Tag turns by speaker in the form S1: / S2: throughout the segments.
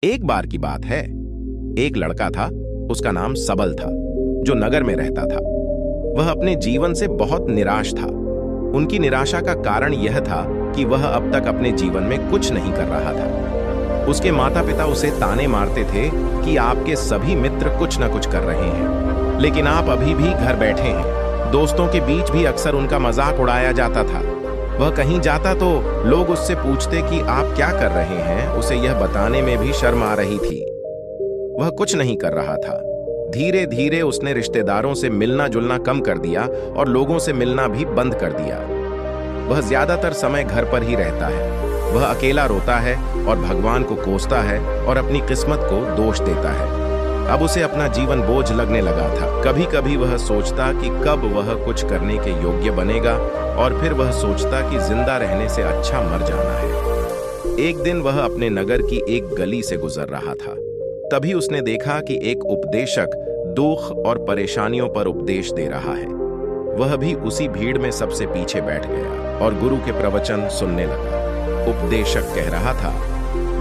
S1: एक बार की बात है, एक लड़का था। उसका नाम सबल था, जो नगर में रहता था। वह अपने जीवन से बहुत निराश था। उनकी निराशा का कारण यह था कि वह अब तक अपने जीवन में कुछ नहीं कर रहा था। उसके माता पिता उसे ताने मारते थे कि आपके सभी मित्र कुछ न कुछ कर रहे हैं, लेकिन आप अभी भी घर बैठे हैं। दोस्तों के बीच भी अक्सर उनका मजाक उड़ाया जाता था। वह कहीं जाता तो लोग उससे पूछते कि आप क्या कर रहे हैं। उसे यह बताने में भी शर्म आ रही थी। वह कुछ नहीं कर रहा था। धीरे धीरे उसने रिश्तेदारों से मिलना जुलना कम कर दिया और लोगों से मिलना भी बंद कर दिया। वह ज्यादातर समय घर पर ही रहता है। वह अकेला रोता है और भगवान को कोसता है और अपनी किस्मत को दोष देता है। अब उसे अपना जीवन बोझ लगने लगा था। कभी कभी वह सोचता कि कब वह कुछ करने के योग्य बनेगा, और फिर वह सोचता कि जिंदा रहने से अच्छा मर जाना है। एक दिन वह अपने नगर की एक गली से गुजर रहा था। तभी उसने देखा कि एक उपदेशक दुख और परेशानियों पर उपदेश दे रहा है। वह भी उसी भीड़ में सबसे पीछे बैठ गया और गुरु के प्रवचन सुनने लगा। उपदेशक कह रहा था,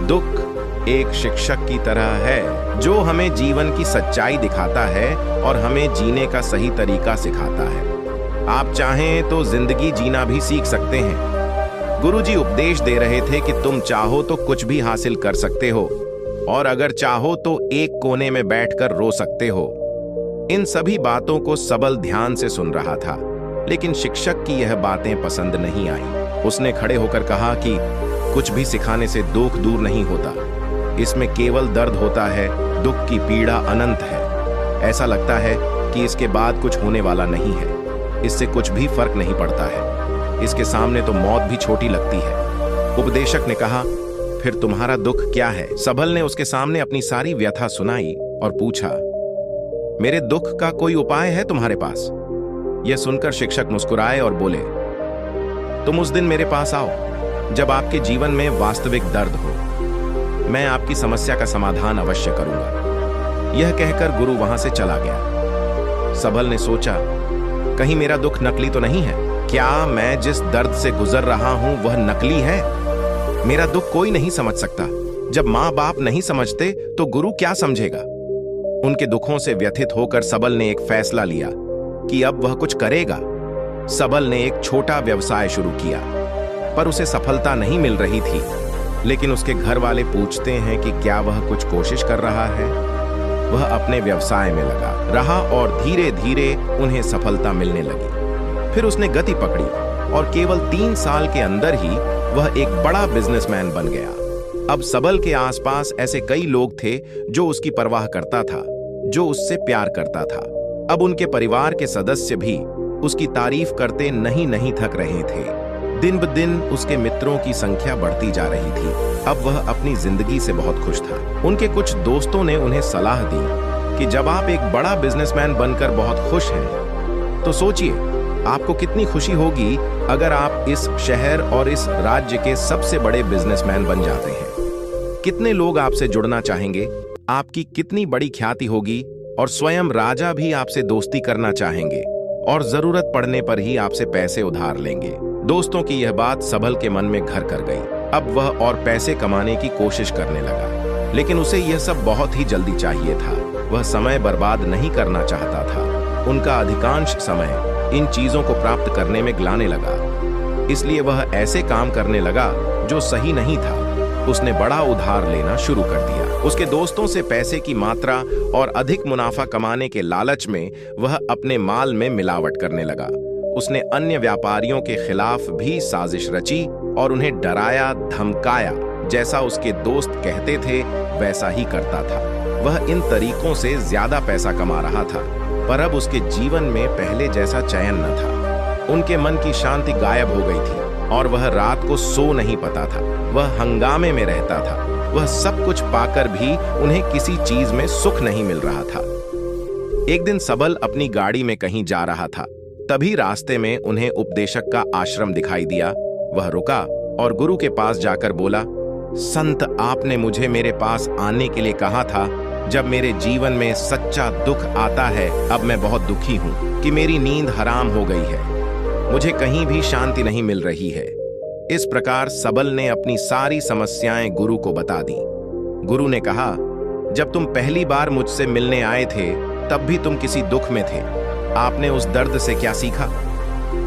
S1: दुख एक शिक्षक की तरह है जो हमें जीवन की सच्चाई दिखाता है और हमें जीने का सही तरीका सिखाता है। आप चाहें तो जिंदगी जीना भी सीख सकते हैं। गुरुजी उपदेश दे रहे थे कि तुम चाहो तो कुछ भी हासिल कर सकते हो, और अगर चाहो तो एक कोने में बैठकर रो सकते हो। इन सभी बातों को सबल ध्यान से सुन रहा था, लेकिन शिक्षक की यह बातें पसंद नहीं आई। उसने खड़े होकर कहा कि कुछ भी सिखाने से दुख दूर नहीं होता। इसमें केवल दर्द होता है। दुख की पीड़ा अनंत है। ऐसा लगता है कि इसके बाद कुछ होने वाला नहीं है। इससे कुछ भी फर्क नहीं पड़ता है। इसके सामने तो मौत भी छोटी लगती है। उपदेशक ने कहा, फिर तुम्हारा दुख क्या है? सबल ने उसके सामने अपनी सारी व्यथा सुनाई और पूछा, मेरे दुख का कोई उपाय है तुम्हारे पास? यह सुनकर शिक्षक मुस्कुराए और बोले, तुम उस दिन मेरे पास आओ जब आपके जीवन में वास्तविक दर्द हो। मैं आपकी समस्या का समाधान अवश्य करूंगा। यह कहकर गुरु वहां से चला गया। सबल ने सोचा, कहीं मेरा दुख नकली तो नहीं है? क्या मैं जिस दर्द से गुजर रहा हूं वह नकली है? मेरा दुख कोई नहीं समझ सकता। जब माँ बाप नहीं समझते तो गुरु क्या समझेगा? उनके दुखों से व्यथित होकर सबल ने एक फैसला लिया कि अब वह कुछ करेगा। सबल ने एक छोटा व्यवसाय शुरू किया, पर उसे सफलता नहीं मिल रही थी। लेकिन उसके घर वाले पूछते हैं कि क्या वह कुछ कोशिश कर रहा है। वह अपने व्यवसाय में लगा रहा और धीरे धीरे उन्हें सफलता मिलने लगी। फिर उसने गति पकड़ी और केवल 3 साल के अंदर ही वह एक बड़ा बिजनेसमैन बन गया। अब सबल के आसपास ऐसे कई लोग थे जो उसकी परवाह करता था, जो उससे प्यार करता था। अब उनके परिवार के सदस्य भी उसकी तारीफ करते नहीं थक रहे थे। दिन ब दिन उसके मित्रों की संख्या बढ़ती जा रही थी। अब वह अपनी जिंदगी से बहुत खुश था। उनके कुछ दोस्तों ने उन्हें सलाह दी कि जब आप एक बड़ा बिजनेसमैन बनकर बहुत खुश हैं, तो सोचिए आपको कितनी खुशी होगी अगर आप इस शहर और इस राज्य के सबसे बड़े बिजनेसमैन बन जाते हैं। कितने लोग आपसे जुड़ना चाहेंगे, आपकी कितनी बड़ी ख्याति होगी, और स्वयं राजा भी आपसे दोस्ती करना चाहेंगे और जरूरत पड़ने पर ही आपसे पैसे उधार लेंगे। दोस्तों की यह बात सबल के मन में घर कर गई। अब वह और पैसे कमाने की कोशिश करने लगा, लेकिन उसे यह सब बहुत ही जल्दी चाहिए था। वह समय बर्बाद नहीं करना चाहता था। उनका अधिकांश समय इन चीजों को प्राप्त करने में गलाने लगा। इसलिए वह ऐसे काम करने लगा जो सही नहीं था। उसने बड़ा उधार लेना शुरू कर दिया। उसके दोस्तों से पैसे की मात्रा और अधिक मुनाफा कमाने के लालच में वह अपने माल में मिलावट करने लगा। उसने अन्य व्यापारियों के खिलाफ भी साजिश रची और उन्हें डराया धमकाया। जैसा उसके दोस्त कहते थे वैसा ही करता था। वह इन तरीकों से ज्यादा पैसा कमा रहा था, पर अब उसके जीवन में पहले जैसा चैन न था। उनके मन की शांति गायब हो गई थी और वह रात को सो नहीं पाता था। वह हंगामे में रहता था। वह सब कुछ पाकर भी उन्हें किसी चीज में सुख नहीं मिल रहा था। एक दिन सबल अपनी गाड़ी में कहीं जा रहा था। तभी रास्ते में उन्हें उपदेशक का आश्रम दिखाई दिया। वह रुका और गुरु के पास जाकर बोला, संत, आपने मुझे मेरे पास आने के लिए कहा था जब मेरे जीवन में सच्चा दुख आता है। अब मैं बहुत दुखी हूं कि मेरी नींद हराम हो गई है। मुझे कहीं भी शांति नहीं मिल रही है। इस प्रकार सबल ने अपनी सारी समस्याएं गुरु को बता दी। गुरु ने कहा, जब तुम पहली बार मुझसे मिलने आए थे तब भी तुम किसी दुख में थे। आपने उस दर्द से क्या सीखा?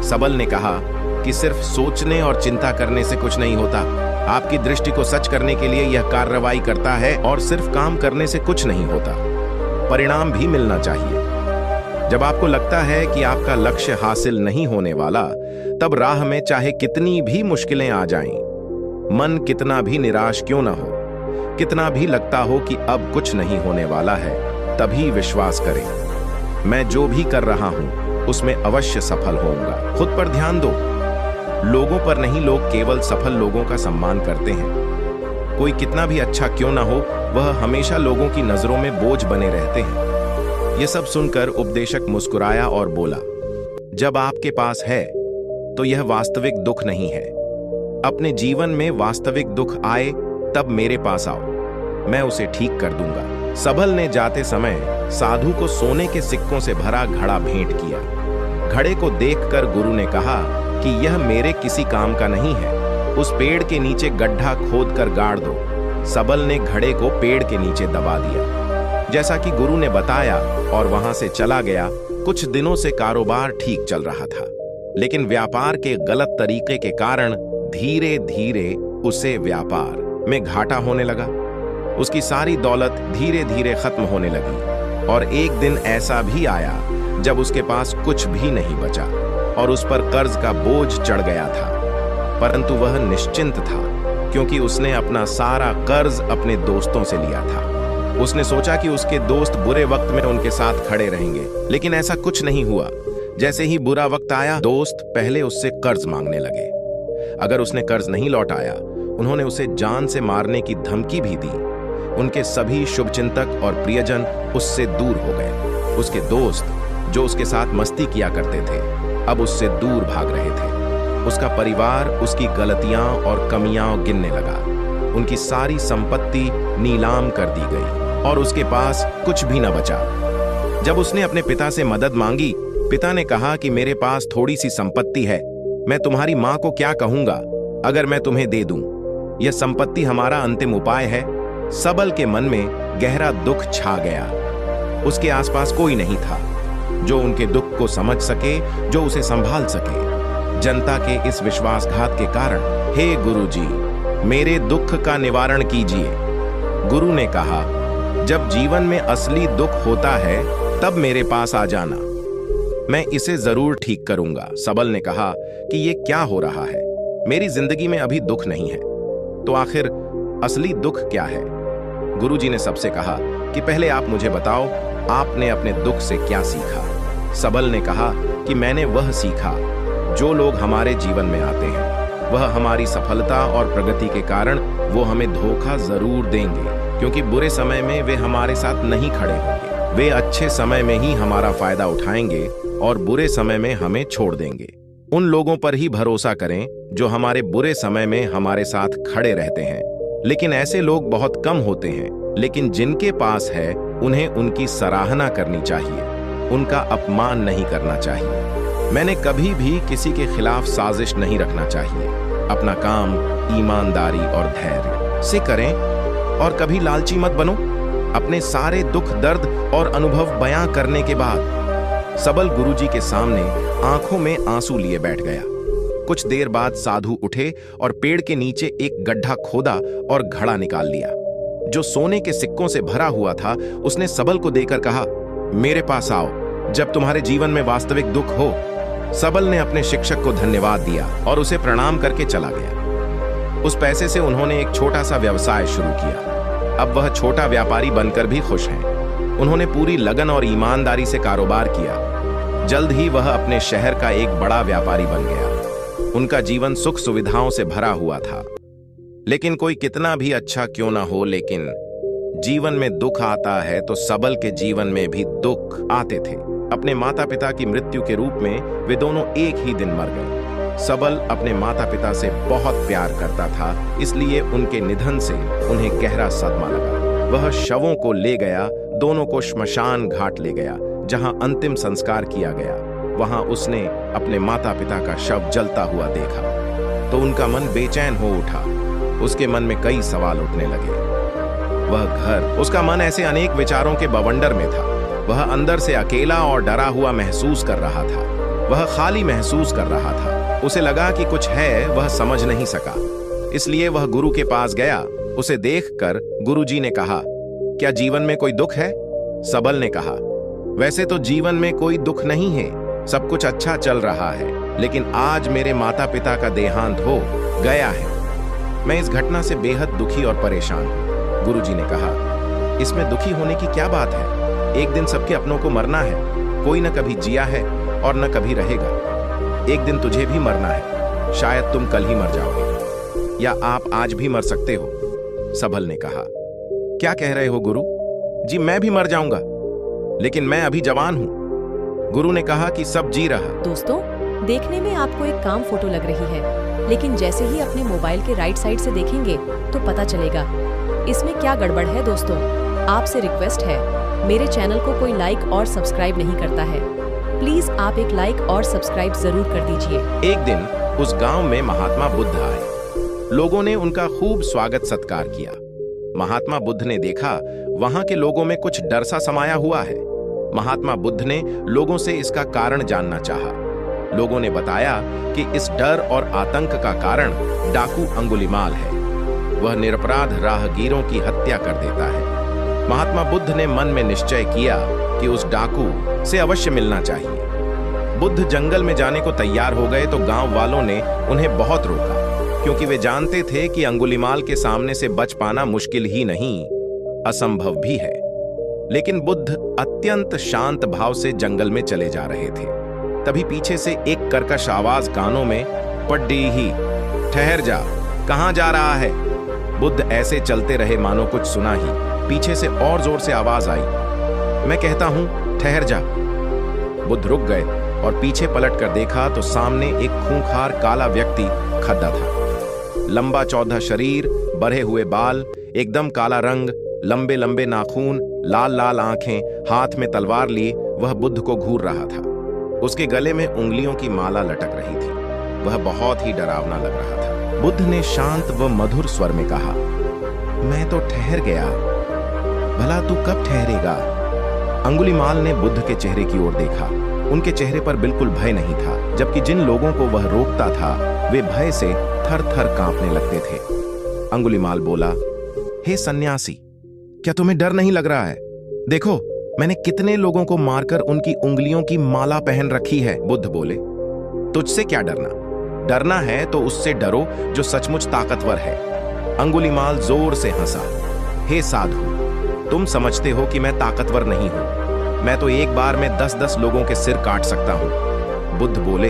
S1: सबल ने कहा कि सिर्फ सोचने और चिंता करने से कुछ नहीं होता। आपकी दृष्टि को सच करने के लिए यह कार्रवाई करता है और सिर्फ काम करने से कुछ नहीं होता, परिणाम भी मिलना चाहिए। जब आपको लगता है कि आपका लक्ष्य हासिल नहीं होने वाला, तब राह में चाहे कितनी भी मुश्किलें आ जाएं, मन कितना भी निराश क्यों ना हो, कितना भी लगता हो कि अब कुछ नहीं होने वाला है, तभी विश्वास करें, मैं जो भी कर रहा हूं उसमें अवश्य सफल होऊंगा। खुद पर ध्यान दो, लोगों पर नहीं, लोग केवल सफल लोगों का सम्मान करते हैं। कोई कितना भी अच्छा क्यों ना हो, वह हमेशा लोगों की नजरों में बोझ बने रहते हैं। यह सब सुनकर उपदेशक मुस्कुराया और बोला, जब आपके पास है तो यह वास्तविक दुख नहीं है। अपने जीवन में वास्तविक दुख आए तब मेरे पास आओ, मैं उसे ठीक कर दूंगा। सबल ने जाते समय साधु को सोने के सिक्कों से भरा घड़ा भेंट किया। घड़े को देखकर गुरु ने कहा कि यह मेरे किसी काम का नहीं है, उस पेड़ के नीचे गड्ढा खोदकर गाड़ दो। सबल ने घड़े को पेड़ के नीचे दबा दिया, जैसा कि गुरु ने बताया, और वहां से चला गया। कुछ दिनों से कारोबार ठीक चल रहा था, लेकिन व्यापार के गलत तरीके के कारण धीरे धीरे उसे व्यापार में घाटा होने लगा। उसकी सारी दौलत धीरे धीरे खत्म होने लगी, और एक दिन ऐसा भी आया जब उसके पास कुछ भी नहीं बचा और उस पर कर्ज का बोझ चढ़ गया था। परंतु वह निश्चिंत था, क्योंकि उसने अपना सारा कर्ज अपने दोस्तों से लिया था। उसने सोचा कि उसके दोस्त बुरे वक्त में उनके साथ खड़े रहेंगे, लेकिन ऐसा कुछ नहीं हुआ। जैसे ही बुरा वक्त आया, दोस्त पहले उससे कर्ज मांगने लगे। अगर उसने कर्ज नहीं लौटाया, उन्होंने उसे जान से मारने की धमकी भी दी। उनके सभी शुभचिंतक और प्रियजन उससे दूर हो गए। उसके दोस्त, जो उसके साथ मस्ती किया करते थे, अब उससे दूर भाग रहे थे। उसका परिवार उसकी गलतियां और कमियां गिनने लगा। उनकी सारी संपत्ति नीलाम कर दी गई और उसके पास कुछ भी न बचा। जब उसने अपने पिता से मदद मांगी, पिता ने कहा कि मेरे पास थोड़ी सी संपत्ति है, मैं तुम्हारी मां को क्या कहूंगा अगर मैं तुम्हें दे दूं? यह संपत्ति हमारा अंतिम उपाय है। सबल के मन में गहरा दुख छा गया। उसके आसपास कोई नहीं था जो उनके दुख को समझ सके, जो उसे संभाल सके। जनता के इस विश्वासघात के कारण, हे गुरुजी, मेरे दुख का निवारण कीजिए। गुरु ने कहा, जब जीवन में असली दुख होता है तब मेरे पास आ जाना, मैं इसे जरूर ठीक करूंगा। सबल ने कहा कि ये क्या हो रहा है, मेरी जिंदगी में अभी दुख नहीं है, तो आखिर असली दुख क्या है? गुरुजी ने सबसे कहा कि पहले आप मुझे बताओ, आपने अपने दुख से क्या सीखा? सबल ने कहा कि मैंने वह सीखा, जो लोग हमारे जीवन में आते हैं, वह हमारी सफलता और प्रगति के कारण वो हमें धोखा जरूर देंगे, क्योंकि बुरे समय में वे हमारे साथ नहीं खड़े होंगे। वे अच्छे समय में ही हमारा फायदा उठाएंगे और बुरे समय में हमें छोड़ देंगे। उन लोगों पर ही भरोसा करें जो हमारे बुरे समय में हमारे साथ खड़े रहते हैं। लेकिन ऐसे लोग बहुत कम होते हैं, लेकिन जिनके पास है उन्हें उनकी सराहना करनी चाहिए, उनका अपमान नहीं करना चाहिए। मैंने कभी भी किसी के खिलाफ साजिश नहीं रखना चाहिए। अपना काम ईमानदारी और धैर्य से करें और कभी लालची मत बनो। अपने सारे दुख, दर्द और अनुभव बयां करने के बाद सबल गुरुजी के सामने आंखों में आंसू लिए बैठ गया। कुछ देर बाद साधु उठे और पेड़ के नीचे एक गड्ढा खोदा और घड़ा निकाल लिया, जो सोने के सिक्कों से भरा हुआ था। उसने सबल को देकर कहा, मेरे पास आओ जब तुम्हारे जीवन में वास्तविक दुख हो। सबल ने अपने शिक्षक को धन्यवाद दिया और उसे प्रणाम करके चला गया। उस पैसे से उन्होंने एक छोटा सा व्यवसाय शुरू किया। अब वह छोटा व्यापारी बनकर भी खुश हैं। उन्होंने पूरी लगन और ईमानदारी से कारोबार किया। जल्द ही वह अपने शहर का एक बड़ा व्यापारी बन गया। उनका जीवन सुख सुविधाओं से भरा हुआ था। लेकिन कोई कितना भी अच्छा क्यों ना हो, लेकिन जीवन में दुख आता है तो सबल के जीवन में भी दुख आते थे। अपने माता पिता की मृत्यु के रूप में वे दोनों एक ही दिन मर गए। सबल अपने माता पिता से बहुत प्यार करता था, इसलिए उनके निधन से उन्हें गहरा सदमा लगा। वह शवों को ले गया, दोनों को श्मशान घाट ले गया, जहां अंतिम संस्कार किया गया। वहां उसने अपने माता पिता का शव जलता हुआ देखा तो उनका मन बेचैन हो उठा। उसके मन में कई सवाल उठने लगे। वह घर, उसका मन ऐसे अनेक विचारों के बवंडर में था। वह अंदर से अकेला और डरा हुआ महसूस कर रहा था। वह खाली महसूस कर रहा था। उसे लगा कि कुछ है, वह समझ नहीं सका। इसलिए वह गुरु के पास गया। उसे देखकर गुरुजी ने कहा, क्या जीवन में कोई दुख है? सबल ने कहा, वैसे तो जीवन में कोई दुख नहीं है, सब कुछ अच्छा चल रहा है, लेकिन आज मेरे माता पिता का देहांत हो गया है। मैं इस घटना से बेहद दुखी और परेशान हूं। गुरुजी ने कहा, इसमें दुखी होने की क्या बात है? एक दिन सबके अपनों को मरना है। कोई न कभी जिया है और न कभी रहेगा। एक दिन तुझे भी मरना है। शायद तुम कल ही मर जाओगे, या आप आज भी मर सकते हो। सबल ने कहा, क्या कह रहे हो गुरु जी? मैं भी मर जाऊंगा, लेकिन मैं अभी जवान हूं। गुरु ने कहा कि सब जी रहा।
S2: दोस्तों, देखने में आपको एक काम फोटो लग रही है, लेकिन जैसे ही अपने मोबाइल के राइट साइड से देखेंगे तो पता चलेगा इसमें क्या गड़बड़ है। दोस्तों, आपसे रिक्वेस्ट है, मेरे चैनल को कोई लाइक और सब्सक्राइब नहीं करता है, प्लीज आप एक लाइक और सब्सक्राइब जरूर कर दीजिए।
S1: एक दिन उस गांव में महात्मा बुद्ध आए। लोगों ने उनका खूब स्वागत सत्कार किया। महात्मा बुद्ध ने देखा वहां के लोगों में कुछ डर सा समाया हुआ है। महात्मा बुद्ध ने लोगों से इसका कारण जानना चाहा। लोगों ने बताया कि इस डर और आतंक का कारण डाकू अंगुलिमाल है। वह निरपराध राहगीरों की हत्या कर देता है। महात्मा बुद्ध ने मन में निश्चय किया कि उस डाकू से अवश्य मिलना चाहिए। बुद्ध जंगल में जाने को तैयार हो गए तो गांव वालों ने उन्हें बहुत रोका, क्योंकि वे जानते थे कि अंगुलिमाल के सामने से बच पाना मुश्किल ही नहीं, असंभव भी है। लेकिन बुद्ध अत्यंत शांत भाव से जंगल में चले जा रहे थे। तभी पीछे से एक कर्कश आवाज कानों में पड़ी ही, ठहर जा, कहां जा रहा है? बुद्ध ऐसे चलते रहे मानो कुछ सुना ही। पीछे से और जोर से आवाज आई, मैं कहता हूं ठहर जा। बुद्ध रुक गए और पीछे पलट कर देखा तो सामने एक खूंखार काला व्यक्ति खड़ा था। लंबा चौड़ा शरीर, बढ़े हुए बाल, एकदम काला रंग, लंबे लंबे नाखून, लाल लाल आंखें, हाथ में तलवार लिए वह बुद्ध को घूर रहा था। उसके गले में उंगलियों की माला लटक रही थी। वह बहुत ही डरावना लग रहा था। बुद्ध ने शांत व मधुर स्वर में कहा, मैं तो ठहर गया, भला तू कब ठहरेगा? अंगुलिमाल ने बुद्ध के चेहरे की ओर देखा। उनके चेहरे पर बिल्कुल भय नहीं था, जबकि जिन लोगों को वह रोकता था वे भय से थर थर कांपने लगते थे। अंगुलिमाल बोला, हे सन्यासी, क्या तुम्हें डर नहीं लग रहा है? देखो, मैंने कितने लोगों को मारकर उनकी उंगलियों की माला पहन रखी है। बुद्ध बोले, तुझसे क्या डरना? डरना है तो उससे डरो जो सचमुच ताकतवर है। अंगुलिमाल जोर से हंसा, हे साधु, तुम समझते हो कि मैं ताकतवर नहीं हूं। मैं तो एक बार में 10-10 लोगों के सिर काट सकता हूं। बुद्ध बोले,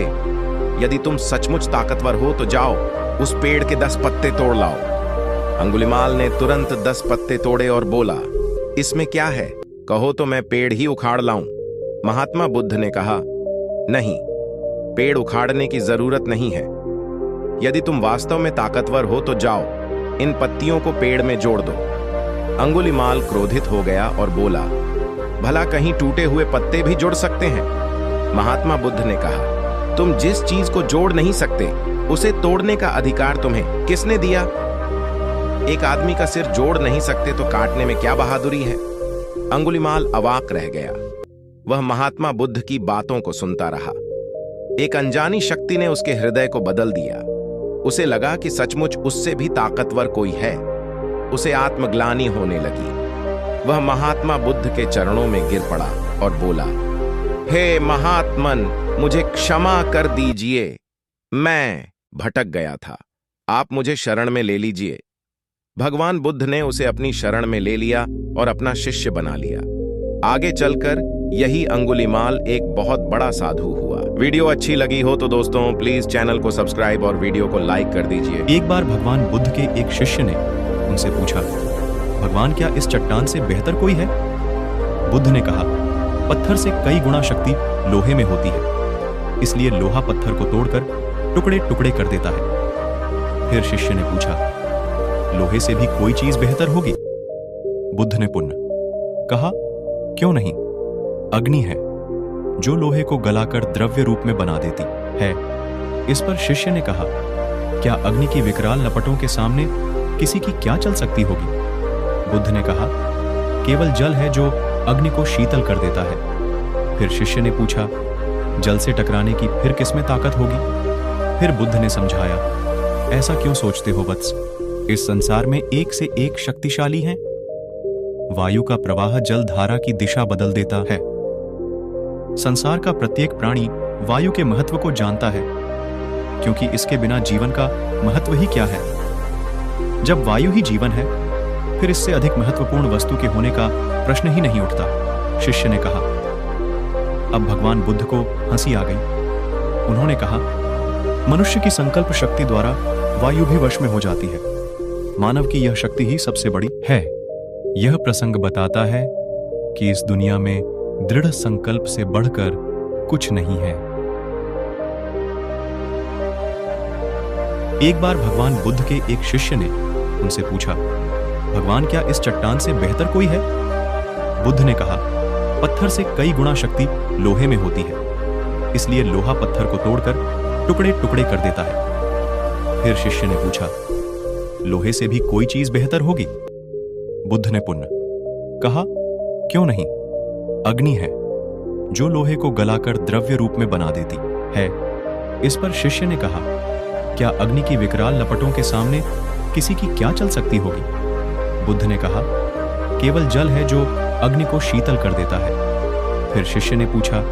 S1: यदि तुम सचमुच ताकतवर हो तो जाओ, उस पेड़ के 10 पत्ते तोड़ लाओ। अंगुलिमाल ने तुरंत 10 पत्ते तोड़े और बोला, इसमें क्या है? कहो तो मैं पेड़ ही उखाड़ लाऊं। महात्मा बुद्ध ने कहा, नहीं, पेड़ उखाड़ने की जरूरत नहीं है। यदि तुम वास्तव में ताकतवर हो तो जाओ, इन पत्तियों को पेड़ में जोड़ दो। अंगुलिमाल क्रोधित हो गया और बोला, भला कहीं टूटे हुए पत्ते भी जोड़ सकते हैं? महात्मा बुद्ध ने कहा, तुम जिस चीज को जोड़ नहीं सकते उसे तोड़ने का अधिकार तुम्हें किसने दिया? एक आदमी का सिर जोड़ नहीं सकते तो काटने में क्या बहादुरी है? अंगुलिमाल अवाक रह गया। वह महात्मा बुद्ध की बातों को सुनता रहा। एक अनजानी शक्ति ने उसके हृदय को बदल दिया। उसे लगा कि सचमुच उससे भी ताकतवर कोई है। उसे आत्मग्लानि होने लगी। वह महात्मा बुद्ध के चरणों में गिर पड़ा और बोला, हे महात्मन, मुझे क्षमा कर दीजिए, मैं भटक गया था, आप मुझे शरण में ले लीजिए। भगवान बुद्ध ने उसे अपनी शरण में ले लिया और अपना शिष्य बना लिया। आगे चलकर यही अंगुलिमाल एक बहुत बड़ा साधु हुआ। वीडियो अच्छी लगी हो तो दोस्तों प्लीज चैनल को सब्सक्राइब और वीडियो को लाइक कर दीजिए।
S3: एक बार भगवान बुद्ध के एक शिष्य ने उनसे पूछा, भगवान क्या इस चट्टान से बेहतर कोई है? बुद्ध ने कहा, पत्थर से कई गुना शक्ति लोहे में होती है, इसलिए लोहा पत्थर को तोड़कर टुकड़े टुकड़े कर देता है। फिर शिष्य ने पूछा, लोहे से भी कोई चीज बेहतर होगी? बुद्ध ने पुनः कहा, क्यों नहीं, अग्नि है जो लोहे को गलाकर द्रव्य रूप में बना देती है। इस पर शिष्य ने कहा, क्या अग्नि की विकराल लपटों के सामने किसी की क्या चल सकती होगी? बुद्ध ने कहा, केवल जल है जो अग्नि को शीतल कर देता है। फिर शिष्य ने पूछा, जल से टकराने की फिर किसमें ताकत होगी? फिर बुद्ध ने समझाया, ऐसा क्यों सोचते हो वत्स? इस संसार में एक से एक शक्तिशाली हैं। वायु का प्रवाह जल धारा की दिशा बदल देता है। संसार का प्रत्येक प्राणी वायु के महत्व को जानता है, क्योंकि इसके बिना जीवन का महत्व ही क्या है। जब वायु ही जीवन है, फिर इससे अधिक महत्वपूर्ण वस्तु के होने का प्रश्न ही नहीं उठता। शिष्य ने कहा। अब भगवान बुद्ध को हंसी आ गई। उन्होंने कहा, मनुष्य की संकल्प शक्ति द्वारा वायु भी वश में हो जाती है। मानव की यह शक्ति ही सबसे बड़ी है। यह प्रसंग बताता है कि इस दुनिया में दृढ़ संकल्प से बढ़कर कुछ नहीं है। एक बार भगवान बुद्ध के एक शिष्य ने उनसे पूछा, भगवान क्या इस चट्टान से बेहतर कोई है? बुद्ध ने कहा, पत्थर से कई गुना शक्ति लोहे में होती है, इसलिए लोहा पत्थर को तोड़कर टुकड़े टुकड़े कर देता है। फिर शिष्य ने पूछा, लोहे से भी कोई चीज बेहतर होगी? बुद्ध ने पुनः कहा, क्यों नहीं? अग्नि है जो लोहे को गलाकर द्रव्य रूप में बना देती है। इस पर शिष्य ने कहा, क्या अग्नि की विकराल लपटों के सामने किसी की क्या चल सकती होगी? बुद्ध ने कहा, केवल जल है जो अग्नि को शीतल कर देता है। फिर शिष्य ने पूछा,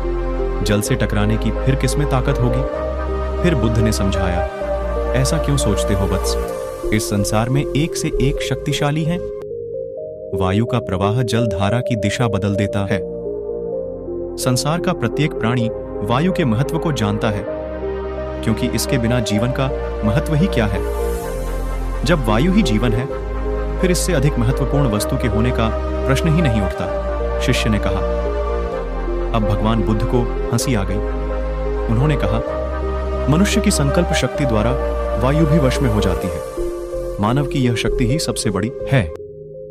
S3: जल से टकराने की फिर किसमें ताकत होगी? फिर बुद्ध ने समझाया, ऐसा क्यों सोचते हो वत्स? इस संसार में एक से एक शक्तिशाली हैं। वायु का प्रवाह जल धारा की दिशा बदल देता है। संसार का प्रत्येक प्राणी वायु के महत्व को जानता है, क्योंकि इसके बिना जीवन का महत्व ही क्या है। जब वायु ही जीवन है, फिर इससे अधिक महत्वपूर्ण वस्तु के होने का प्रश्न ही नहीं उठता। शिष्य ने कहा। अब भगवान बुद्ध को हंसी आ गई। उन्होंने कहा, मनुष्य की संकल्प शक्ति द्वारा वायु भी वश में हो जाती है। मानव की यह शक्ति ही सबसे बड़ी है।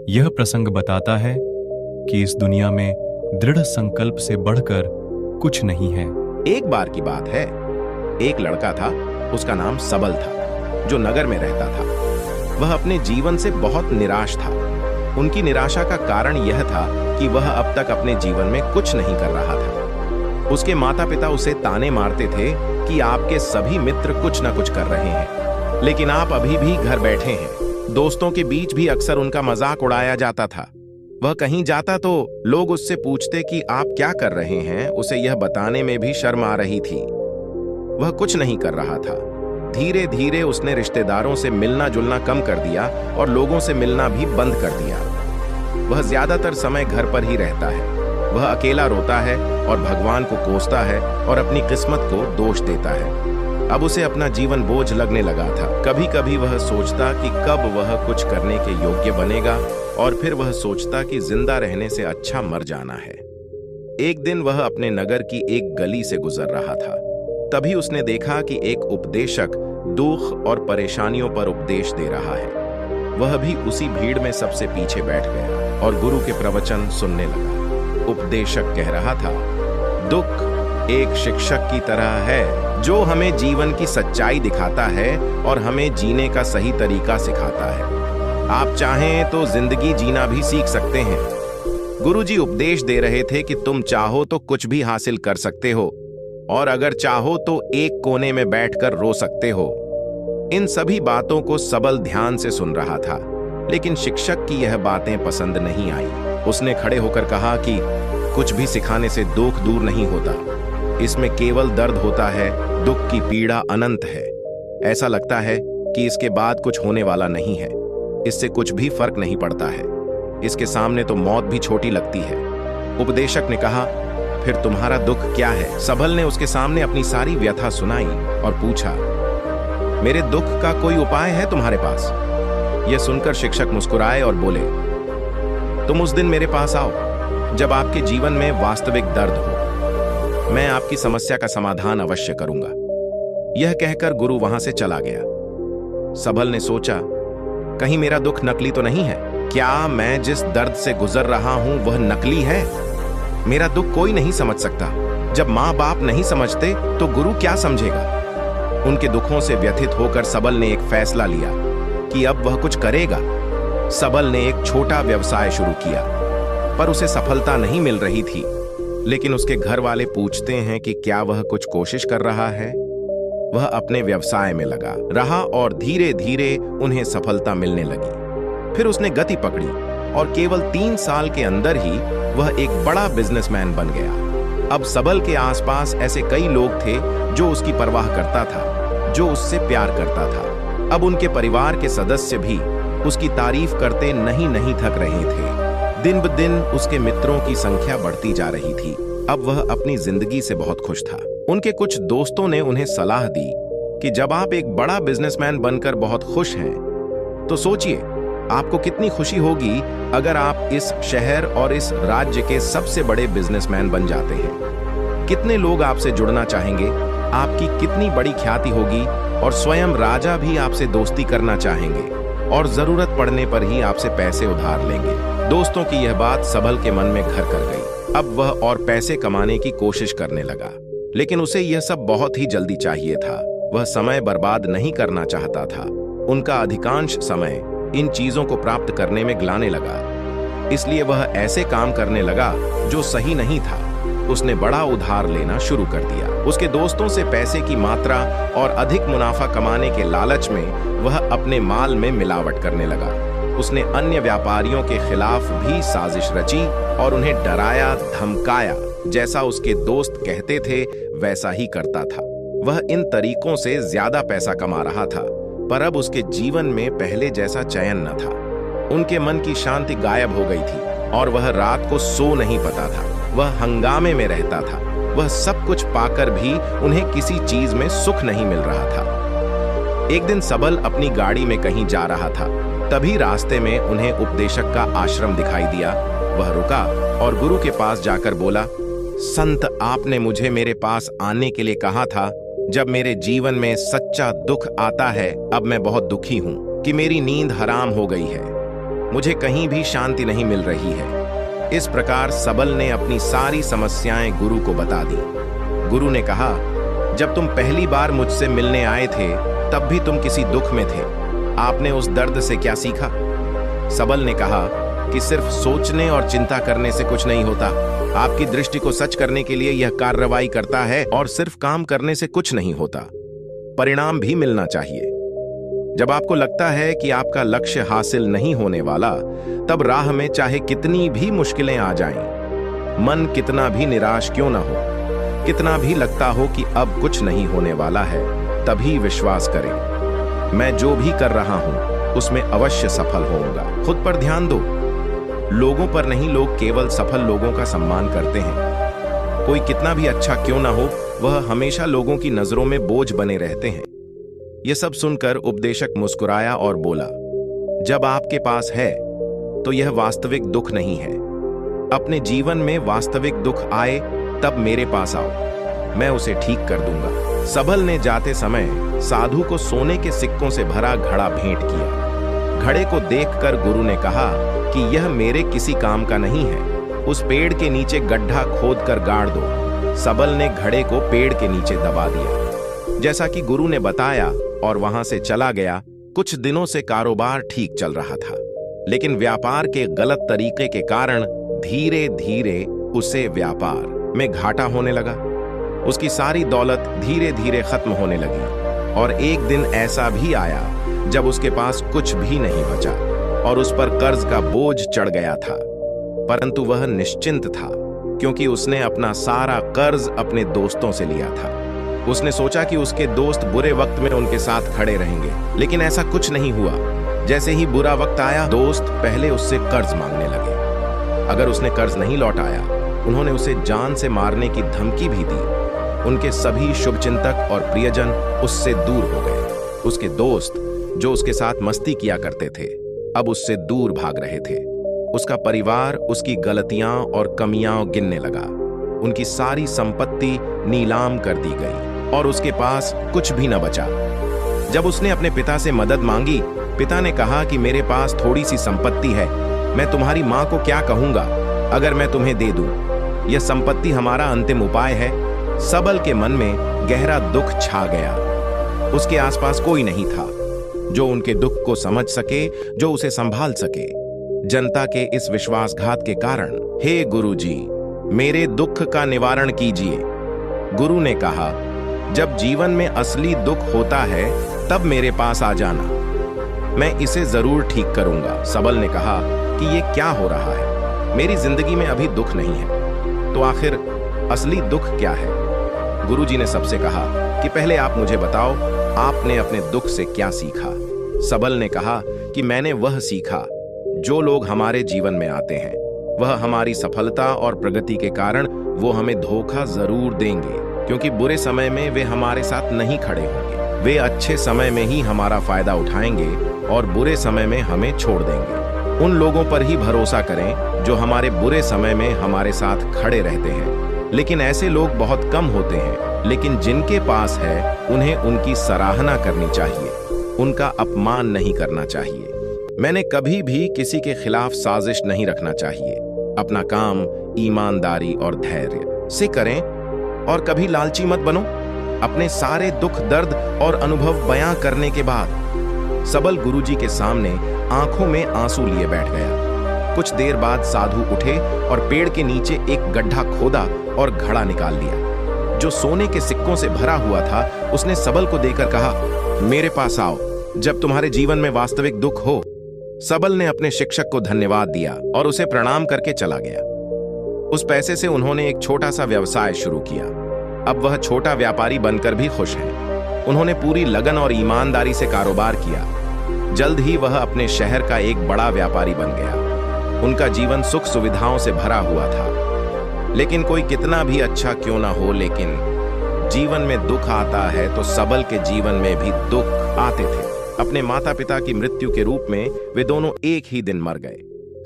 S3: यह प्रसंग बताता है कि इस दुनिया में दृढ़ संकल्प से बढ़कर कुछ नहीं है।
S1: एक बार की बात है, एक लड़का था, उसका नाम सबल था, जो नगर में रहता था। वह अपने जीवन से बहुत निराश था। उनकी निराशा का कारण यह था कि वह अब तक अपने जीवन में कुछ नहीं कर रहा था। उसके माता पिता उसे ताने मारते थे कि आपके सभी मित्र कुछ न कुछ कर रहे हैं, लेकिन आप अभी भी घर बैठे हैं। दोस्तों के बीच भी अक्सर उनका मजाक उड़ाया जाता था। वह कहीं जाता तो लोग उससे पूछते कि आप क्या कर रहे हैं। उसे यह बताने में भी शर्म आ रही थी। वह कुछ नहीं कर रहा था। धीरे धीरे उसने रिश्तेदारों से मिलना जुलना कम कर दिया और लोगों से मिलना भी बंद कर दिया। वह ज्यादातर समय घर पर ही रहता है। वह अकेला रोता है और भगवान को कोसता है और अपनी किस्मत को दोष देता है। अब उसे अपना जीवन बोझ लगने लगा था। कभी कभी वह सोचता कि कब वह कुछ करने के योग्य बनेगा, और फिर वह सोचता कि जिंदा रहने से अच्छा मर जाना है। एक दिन वह अपने नगर की एक गली से गुजर रहा था। तभी उसने देखा कि एक उपदेशक दुख और परेशानियों पर उपदेश दे रहा है। वह भी उसी भीड़ में सबसे पीछे बैठ गया और गुरु के प्रवचन सुनने लगा। उपदेशक कह रहा था, दुख एक शिक्षक की तरह है जो हमें जीवन की सच्चाई दिखाता है और हमें जीने का सही तरीका सिखाता है। आप चाहें तो जिंदगी जीना भी सीख सकते हैं। गुरुजी उपदेश दे रहे थे कि तुम चाहो तो कुछ भी हासिल कर सकते हो, और अगर चाहो तो एक कोने में बैठकर रो सकते हो। इन सभी बातों को सबल ध्यान से सुन रहा था, लेकिन शिक्षक की यह बातें पसंद नहीं आई। उसने खड़े होकर कहा कि कुछ भी सिखाने से दुख दूर नहीं होता। इसमें केवल दर्द होता है, दुख की पीड़ा अनंत है। ऐसा लगता है कि इसके बाद कुछ होने वाला नहीं है। इससे कुछ भी फर्क नहीं पड़ता है। इसके सामने तो मौत भी छोटी लगती है। उपदेशक ने कहा, फिर तुम्हारा दुख क्या है? सबल ने उसके सामने अपनी सारी व्यथा सुनाई और पूछा, मेरे दुख का कोई उपाय है तुम्हारे पास? यह सुनकर शिक्षक मुस्कुराए और बोले, तुम उस दिन मेरे पास आओ जब आपके जीवन में वास्तविक दर्द हो। मैं आपकी समस्या का समाधान अवश्य करूंगा। यह कहकर गुरु वहां से चला गया। सबल ने सोचा, कहीं मेरा दुख नकली तो नहीं है? क्या मैं जिस दर्द से गुजर रहा हूं वह नकली है? मेरा दुख कोई नहीं समझ सकता। जब माँ बाप नहीं समझते तो गुरु क्या समझेगा? उनके दुखों से व्यथित होकर सबल ने एक फैसला लिया कि अब वह कुछ करेगा। सबल ने एक छोटा व्यवसाय शुरू किया, पर उसे सफलता नहीं मिल रही थी। लेकिन उसके घर वाले पूछते हैं कि क्या वह कुछ कोशिश कर रहा है। वह अपने व्यवसाय में लगा रहा और धीरे धीरे उन्हें सफलता मिलने लगी। फिर उसने गति पकड़ी और केवल 3 साल के अंदर ही वह एक बड़ा बिजनेसमैन बन गया। अब सबल के आसपास ऐसे कई लोग थे जो उसकी परवाह करता था, जो उससे प्यार करता था। अब उनके परिवार के सदस्य भी उसकी तारीफ करते नहीं थक रहे थे। दिन ब दिन उसके मित्रों की संख्या बढ़ती जा रही थी। अब वह अपनी जिंदगी से बहुत खुश था। उनके कुछ दोस्तों ने उन्हें सलाह दी कि जब आप एक बड़ा बिजनेसमैन बनकर बहुत खुश हैं, तो सोचिए आपको कितनी खुशी होगी अगर आप इस शहर और इस राज्य के सबसे बड़े बिजनेसमैन बन जाते हैं। कितने लोग आपसे जुड़ना चाहेंगे, आपकी कितनी बड़ी ख्याति होगी और स्वयं राजा भी आपसे दोस्ती करना चाहेंगे और जरूरत पड़ने पर ही आपसे पैसे उधार लेंगे। दोस्तों की यह बात सबल के मन में घर कर गई। अब वह और पैसे कमाने की कोशिश करने लगा, लेकिन उसे यह सब बहुत ही जल्दी चाहिए था। वह समय बर्बाद नहीं करना चाहता था। उनका अधिकांश समय इन चीजों को प्राप्त करने में गलाने लगा। इसलिए वह ऐसे काम करने लगा जो सही नहीं था। उसने बड़ा उधार लेना शुरू कर दिया। उसके दोस्तों से पैसे की मात्रा और अधिक मुनाफा कमाने के लालच में वह अपने माल में मिलावट करने लगा। उसने अन्य व्यापारियों के खिलाफ भी साजिश रची और उन्हें डराया धमकाया। जैसा उसके दोस्त कहते थे वैसा ही करता था। वह इन तरीकों से ज्यादा पैसा कमा रहा था, पर अब उसके जीवन में पहले जैसा चैन न था। उनके मन की शांति गायब हो गई थी और वह रात को सो नहीं पाता था। वह हंगामे में रहता था। वह सब कुछ पाकर भी उन्हें किसी चीज में सुख नहीं मिल रहा था। एक दिन सबल अपनी गाड़ी में कहीं जा रहा था। तभी रास्ते में उन्हें उपदेशक का आश्रम दिखाई दिया। वह रुका और गुरु के पास जाकर बोला, संत, आपने मुझे मेरे पास आने के लिए कहा था। जब मेरे जीवन में सच्चा दुख आता है, अब मैं बहुत दुखी हूं कि मेरी नींद हराम हो गई है। मुझे कहीं भी शांति नहीं मिल रही है। इस प्रकार सबल ने अपनी सारी समस्याएं गुरु को बता दी। गुरु ने कहा, जब तुम पहली बार मुझसे मिलने आए थे तब भी तुम किसी दुख में थे। आपने उस दर्द से क्या सीखा? सबल ने कहा कि सिर्फ सोचने और चिंता करने से कुछ नहीं होता। आपकी दृष्टि को सच करने के लिए यह कार्रवाई करता है और सिर्फ काम करने से कुछ नहीं होता, परिणाम भी मिलना चाहिए। जब आपको लगता है कि आपका लक्ष्य हासिल नहीं होने वाला, तब राह में चाहे कितनी भी मुश्किलें आ जाएं, मन कितना भी निराश क्यों ना हो, कितना भी लगता हो कि अब कुछ नहीं होने वाला है, तभी विश्वास करें, मैं जो भी कर रहा हूं उसमें अवश्य सफल होऊंगा। खुद पर ध्यान दो, लोगों पर नहीं। लोग केवल सफल लोगों का सम्मान करते हैं। कोई कितना भी अच्छा क्यों ना हो, वह हमेशा लोगों की नजरों में बोझ बने रहते हैं। यह सब सुनकर उपदेशक मुस्कुराया और बोला, जब आपके पास है तो यह वास्तविक दुख नहीं है। अपने जीवन में वास्तविक दुख आए तब मेरे पास आओ, मैं उसे ठीक कर दूंगा। सबल ने जाते समय साधु को सोने के सिक्कों से भरा घड़ा भेंट किया। घड़े को देखकर गुरु ने कहा कि यह मेरे किसी काम का नहीं है। उस पेड़ के नीचे गड्ढा खोदकर गाड़ दो। सबल ने घड़े को पेड़ के नीचे दबा दिया, जैसा कि गुरु ने बताया, और वहां से चला गया। कुछ दिनों से कारोबार ठीक चल रहा था, लेकिन व्यापार के गलत तरीके के कारण धीरे धीरे उसे व्यापार में घाटा होने लगा। उसकी सारी दौलत धीरे धीरे खत्म होने लगी और एक दिन ऐसा भी आया जब उसके पास कुछ भी नहीं बचा और उस पर कर्ज का बोझ चढ़ गया था। परंतु वह निश्चिंत था, क्योंकि उसने अपना सारा कर्ज अपने दोस्तों से लिया था। उसने सोचा कि उसके दोस्त बुरे वक्त में उनके साथ खड़े रहेंगे, लेकिन ऐसा कुछ नहीं हुआ। जैसे ही बुरा वक्त आया, दोस्त पहले उससे कर्ज मांगने लगे। अगर उसने कर्ज नहीं लौटाया, उन्होंने उसे जान से मारने की धमकी भी दी। उनके सभी शुभचिंतक और प्रियजन उससे दूर हो गए। उसके दोस्त, जो उसके साथ मस्ती किया करते थे, अब उससे दूर भाग रहे थे। उसका परिवार उसकी गलतियां और कमियां गिनने लगा। उनकी सारी संपत्ति नीलाम कर दी गई और उसके पास कुछ भी न बचा। जब उसने अपने पिता से मदद मांगी, पिता ने कहा कि मेरे पास थोड़ी सी संपत्ति है, मैं तुम्हारी मां को क्या कहूंगा अगर मैं तुम्हें दे दूं? यह संपत्ति हमारा अंतिम उपाय है। सबल के मन में गहरा दुख छा गया। उसके आसपास कोई नहीं था। जो उनके दुख को समझ सके, जो उसे संभाल सके। जनता के इस विश्वासघात के कारण, हे गुरुजी, मेरे दुख का निवारण कीजिए। गुरु ने कहा, जब जीवन में असली दुख होता है तब मेरे पास आ जाना, मैं इसे जरूर ठीक करूंगा। सबल ने कहा कि ये क्या हो रहा है, मेरी जिंदगी में अभी दुख नहीं है, तो आखिर असली दुख क्या है? गुरुजी ने सबसे कहा कि पहले आप मुझे बताओ, आपने अपने दुख से क्या सीखा? सबल ने कहा कि मैंने वह सीखा, जो लोग हमारे जीवन में आते हैं वह हमारी सफलता और प्रगति के कारण वो हमें धोखा जरूर देंगे, क्योंकि बुरे समय में वे हमारे साथ नहीं खड़े होंगे। वे अच्छे समय में ही हमारा फायदा उठाएंगे और बुरे समय में हमें छोड़ देंगे। उन लोगों पर ही भरोसा करें जो हमारे बुरे समय में हमारे साथ खड़े रहते हैं। लेकिन ऐसे लोग बहुत कम होते हैं, लेकिन जिनके पास है उन्हें उनकी सराहना करनी चाहिए, उनका अपमान नहीं करना चाहिए। मैंने कभी भी किसी के खिलाफ साजिश नहीं रखना चाहिए। अपना काम ईमानदारी और धैर्य से करें और कभी लालची मत बनो। अपने सारे दुख, दर्द और अनुभव बयां करने के बाद सबल गुरुजी के सामने आंखों में आंसू लिए बैठ गया। कुछ देर बाद साधु उठे और पेड़ के नीचे एक गड्ढा खोदा और घड़ा निकाल लिया, जो सोने के सिक्कों से भरा हुआ था। उसने सबल को देकर कहा, मेरे पास आओ जब तुम्हारे जीवन में वास्तविक दुख हो। सबल ने अपने शिक्षक को धन्यवाद दिया और उसे प्रणाम करके चला गया। उस पैसे से उन्होंने एक छोटा सा व्यवसाय शुरू किया। अब वह छोटा व्यापारी बनकर भी खुश हैं। उन्होंने पूरी लगन और ईमानदारी से कारोबार किया। जल्द ही वह अपने शहर का एक बड़ा व्यापारी बन गया। उनका जीवन सुख सुविधाओं से भरा हुआ था। लेकिन कोई कितना भी अच्छा क्यों ना हो, लेकिन जीवन में दुख आता है तो सबल के जीवन में भी दुख आते थे। अपने माता पिता की मृत्यु के रूप में वे दोनों एक ही दिन मर गए।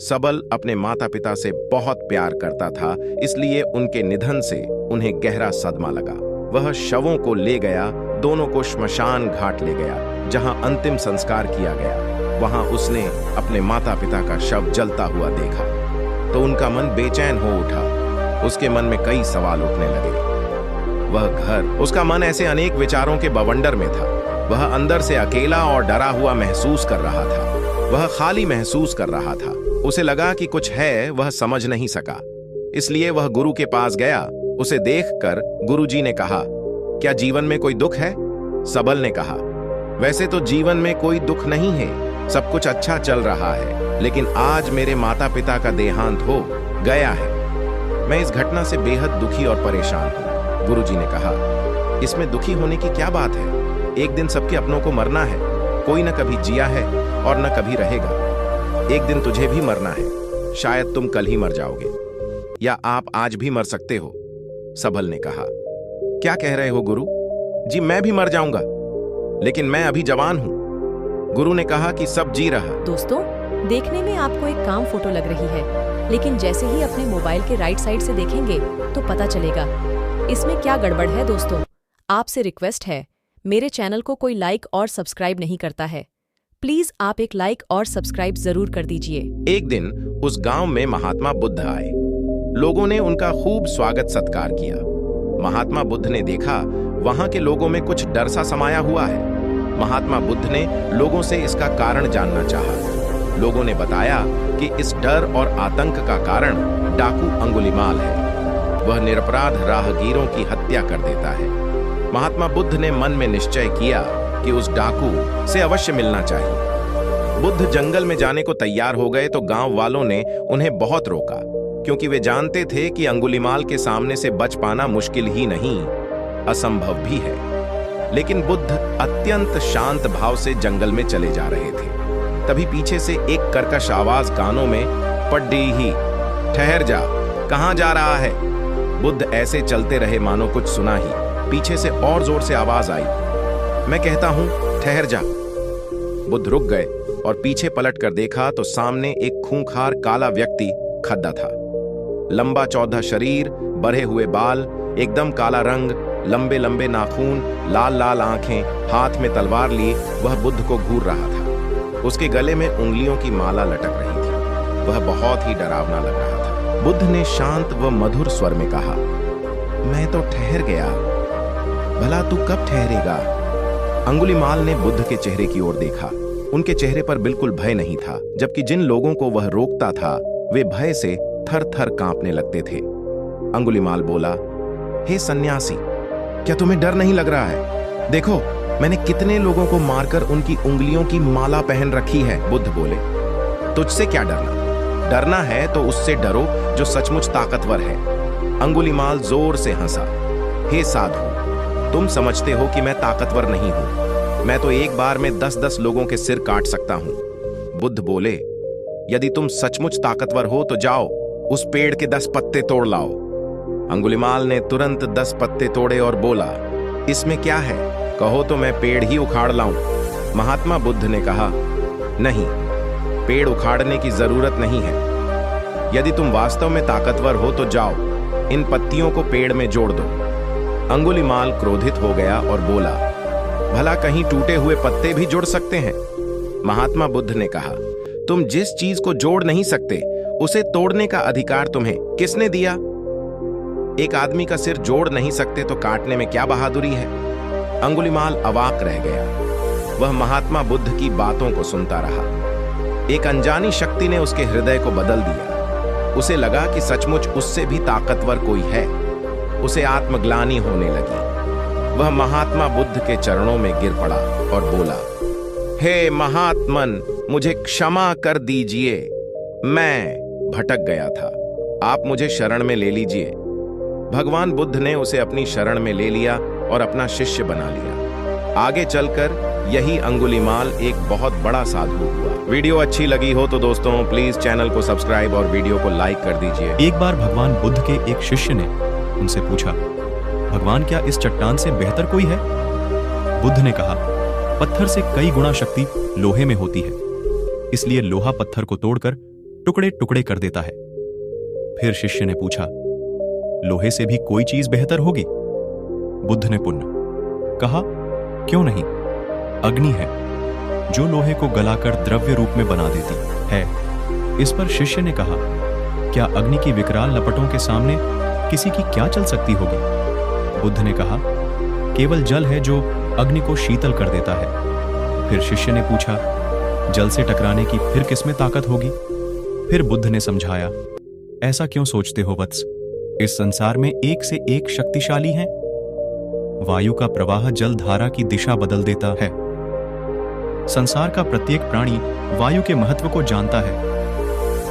S1: सबल अपने माता पिता से बहुत प्यार करता था, इसलिए उनके निधन से उन्हें गहरा सदमा लगा। वह शवों को ले गया, दोनों को श्मशान घाट ले गया, जहां अंतिम संस्कार किया गया। वहां उसने अपने माता पिता का शव जलता हुआ देखा तो उनका मन बेचैन हो उठा। उसके मन में कई सवाल उठने लगे। वह घर, उसका मन ऐसे अनेक विचारों के बवंडर में था। वह अंदर से अकेला और डरा हुआ महसूस कर रहा था। वह खाली महसूस कर रहा था। उसे लगा कि कुछ है, वह समझ नहीं सका। इसलिए वह गुरु के पास गया। उसे देखकर गुरुजी ने कहा, क्या जीवन में कोई दुख है? सबल ने कहा, वैसे तो जीवन में कोई दुख नहीं है, सब कुछ अच्छा चल रहा है, लेकिन आज मेरे माता पिता का देहांत हो गया है। मैं इस घटना से बेहद दुखी और परेशान हूं। गुरुजी ने कहा, इसमें दुखी होने की क्या बात है? एक दिन सबके अपनों को मरना है। कोई न कभी जिया है और न कभी रहेगा। एक दिन तुझे भी मरना है। शायद तुम कल ही मर जाओगे, या आप आज भी मर सकते हो। सबल ने कहा, क्या कह रहे हो गुरु जी? मैं भी मर जाऊंगा, लेकिन मैं अभी जवान हूं। गुरु ने कहा कि सब जी रहा।
S2: दोस्तों, देखने में आपको एक काम फोटो लग रही है, लेकिन जैसे ही अपने मोबाइल के राइट साइड से देखेंगे तो पता चलेगा इसमें क्या गड़बड़ है। दोस्तों, आपसे रिक्वेस्ट है, मेरे चैनल को कोई लाइक और सब्सक्राइब नहीं करता है, प्लीज आप एक लाइक और सब्सक्राइब जरूर कर दीजिए।
S1: एक दिन उस गांव में महात्मा बुद्ध आए। लोगों ने उनका खूब स्वागत सत्कार किया। महात्मा बुद्ध ने देखा वहां के लोगों में कुछ डर सा समाया हुआ है। महात्मा बुद्ध ने लोगों से इसका कारण जानना चाहा। लोगों ने बताया कि इस डर और आतंक का कारण डाकू अंगुलीमाल है। वह निरपराध राहगीरों की हत्या कर देता है। महात्मा बुद्ध ने मन में निश्चय किया कि उस डाकू से अवश्य मिलना चाहिए। बुद्ध जंगल में जाने को तैयार हो गए तो गांव वालों ने उन्हें बहुत रोका, क्योंकि वे जानते थे कि अंगुलीमाल के सामने से बच पाना मुश्किल ही नहीं, असंभव भी है। लेकिन बुद्ध अत्यंत शांत भाव से जंगल में चले जा रहे थे। तभी पीछे से एक कर्कश आवाज कानों में पड़ी ही, ठहर जा, कहां जा रहा है? बुद्ध ऐसे चलते रहे मानो कुछ सुना ही। पीछे से और जोर से आवाज आई, मैं कहता हूं ठहर जा। बुद्ध रुक गए और पीछे पलट कर देखा तो सामने एक खूंखार काला व्यक्ति खड़ा था। लंबा चौड़ा शरीर, बढ़े हुए बाल, एकदम काला रंग, लंबे लंबे नाखून, लाल लाल आंखें, हाथ में तलवार लिए वह बुद्ध को घूर रहा था। उसके गले में उंगलियों की माला लटक रही थी। वह बहुत ही डरावना लग रहा था। बुद्ध ने शांत व मधुर स्वर में कहा, मैं तो ठहर गया, भला तू कब ठहरेगा? अंगुलीमाल ने बुद्ध के चेहरे की ओर देखा। उनके चेहरे पर बिल्कुल भय नहीं था, जबकि जिन लोगों को वह रोकता था वे भय से थर थर कांपने लगते थे। अंगुलीमाल बोला, हे सन्यासी, क्या तुम्हें डर नहीं लग रहा है? देखो, मैंने कितने लोगों को मारकर उनकी उंगलियों की माला पहन रखी है। बुद्ध बोले, तुझसे क्या डरना? डरना है तो उससे डरो जो सचमुच ताकतवर है। अंगुलीमाल जोर से हंसा। हे साधु, तुम समझते हो कि मैं ताकतवर नहीं हूं। मैं तो एक बार में 10-10 लोगों के सिर काट सकता हूं। बुद्ध बोले, यदि तुम सचमुच ताकतवर हो तो जाओ, उस पेड़ के 10 पत्ते तोड़ लाओ। अंगुलीमाल ने तुरंत 10 पत्ते तोड़े और बोला, इसमें क्या है? कहो तो मैं पेड़ ही उखाड़ लाऊं। महात्मा बुद्ध ने कहा, नहीं, पेड़ उखाड़ने की जरूरत नहीं है। यदि तुम वास्तव में ताकतवर हो तो जाओ, इन पत्तियों को पेड़ में जोड़ दो। अंगुलीमाल क्रोधित हो गया और बोला, भला कहीं टूटे हुए पत्ते भी जुड़ सकते हैं? महात्मा बुद्ध ने कहा, तुम जिस चीज को जोड़ नहीं सकते उसे तोड़ने का अधिकार तुम्हें किसने दिया? एक आदमी का सिर जोड़ नहीं सकते तो काटने में क्या बहादुरी है? अंगुलीमाल अवाक रह गया। वह महात्मा बुद्ध की बातों को सुनता रहा। एक अनजानी शक्ति ने उसके हृदय को बदल दिया। उसे लगा कि सचमुच उससे भी ताकतवर कोई है। उसे आत्मग्लानि होने लगी। वह महात्मा बुद्ध के चरणों में गिर पड़ा और बोला, हे महात्मन, मुझे क्षमा कर दीजिए। मैं भटक गया था, आप मुझे शरण में ले लीजिए। भगवान बुद्ध ने उसे अपनी शरण में ले लिया और अपना शिष्य बना लिया। आगे चलकर यही अंगुलीमाल एक बहुत बड़ा साधु हुआ। वीडियो अच्छी लगी हो तो दोस्तों प्लीज चैनल को सब्सक्राइब और वीडियो को लाइक कर दीजिए।
S3: एक बार भगवान बुद्ध के एक शिष्य ने उनसे पूछा, भगवान क्या इस चट्टान से बेहतर कोई है? बुद्ध ने कहा, पत्थर से कई गुना शक्ति लोहे में होती है, इसलिए लोहा पत्थर को तोड़कर टुकड़े टुकड़े कर देता है। फिर शिष्य ने पूछा, लोहे से भी कोई चीज बेहतर होगी? बुद्ध ने पुनः कहा, क्यों नहीं, अग्नि है जो लोहे को गलाकर द्रव्य रूप में बना देती है। इस पर शिष्य ने कहा, क्या अग्नि की विकराल लपटों के सामने किसी की क्या चल सकती होगी? बुद्ध ने कहा, केवल जल है जो अग्नि को शीतल कर देता है। फिर शिष्य ने पूछा, जल से टकराने की फिर किसमें ताकत होगी? फिर बुद्ध ने समझाया, ऐसा क्यों सोचते हो वत्स, इस संसार में एक से एक शक्तिशाली हैं। वायु का प्रवाह जल धारा की दिशा बदल देता है। संसार का प्रत्येक प्राणी वायु के महत्व को जानता है,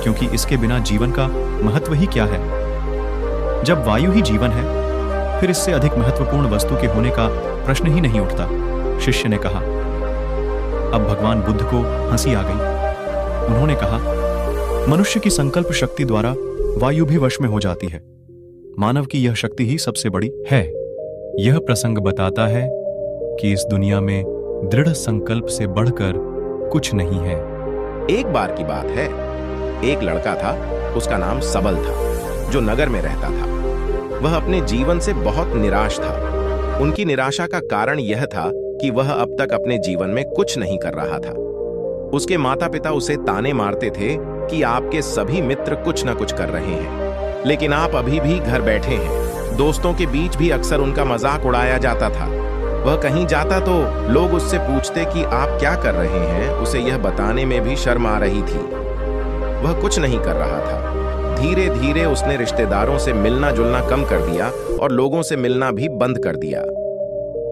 S3: क्योंकि इसके बिना जीवन का महत्व ही क्या है। जब वायु ही जीवन है, फिर इससे अधिक महत्वपूर्ण वस्तु के होने का प्रश्न ही नहीं उठता। शिष्य ने कहा। अब भगवान बुद्ध को हंसी आ गई। उन्होंने कहा, मनुष्य की संकल्प शक्ति द्वारा वायु भी वश में हो जाती है। मानव की यह शक्ति ही सबसे बड़ी है। यह प्रसंग बताता है कि इस दुनिया में दृढ़ संकल्प से बढ़कर कुछ नहीं है।
S1: एक बार की बात है, एक लड़का था, उसका नाम सबल था, जो नगर में रहता था। वह अपने जीवन से बहुत निराश था। उनकी निराशा का कारण यह था कि वह अब तक अपने जीवन में कुछ नहीं कर रहा था। उसके माता पिता उसे ताने मारते थे कि आपके सभी मित्र कुछ न कुछ कर रहे हैं, लेकिन आप अभी भी घर बैठे हैं। दोस्तों के बीच भी अक्सर उनका मजाक उड़ाया जाता था। वह कहीं जाता तो लोग उससे पूछते कि आप क्या कर रहे हैं। उसे यह बताने में भी शर्म आ रही थी। वह कुछ नहीं कर रहा था। धीरे धीरे उसने रिश्तेदारों से मिलना जुलना कम कर दिया और लोगों से मिलना भी बंद कर दिया।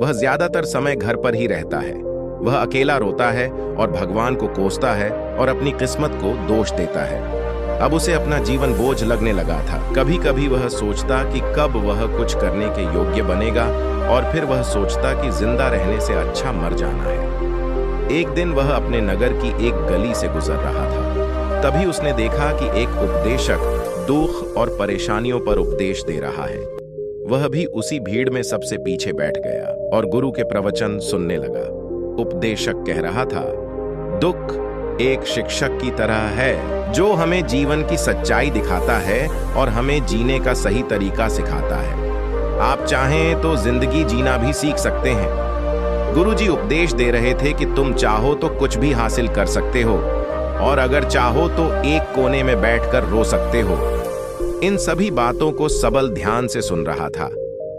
S1: वह ज्यादातर समय घर पर ही रहता है। वह अकेला रोता है और भगवान को कोसता है और अपनी किस्मत को दोष देता है। अब उसे अपना जीवन बोझ लगने लगा था। कभी कभी वह सोचता कि कब वह कुछ करने के योग्य बनेगा, और फिर वह सोचता कि जिंदा रहने से अच्छा मर जाना है। एक दिन वह अपने नगर की एक गली से गुजर रहा था। तभी उसने देखा कि एक उपदेशक दुख और परेशानियों पर उपदेश दे रहा है। वह भी उसी भीड़ में सबसे पीछे बैठ गया और गुरु के प्रवचन सुनने लगा। उपदेशक कह रहा था, दुख एक शिक्षक की तरह है जो हमें जीवन की सच्चाई दिखाता है और हमें जीने का सही तरीका सिखाता है। आप चाहें तो जिंदगी जीना भी सीख सकते हैं। गुरुजी उपदेश दे रहे थे कि तुम चाहो तो कुछ भी हासिल कर सकते हो, और अगर चाहो तो एक कोने में बैठकर रो सकते हो। इन सभी बातों को सबल ध्यान से सुन रहा था,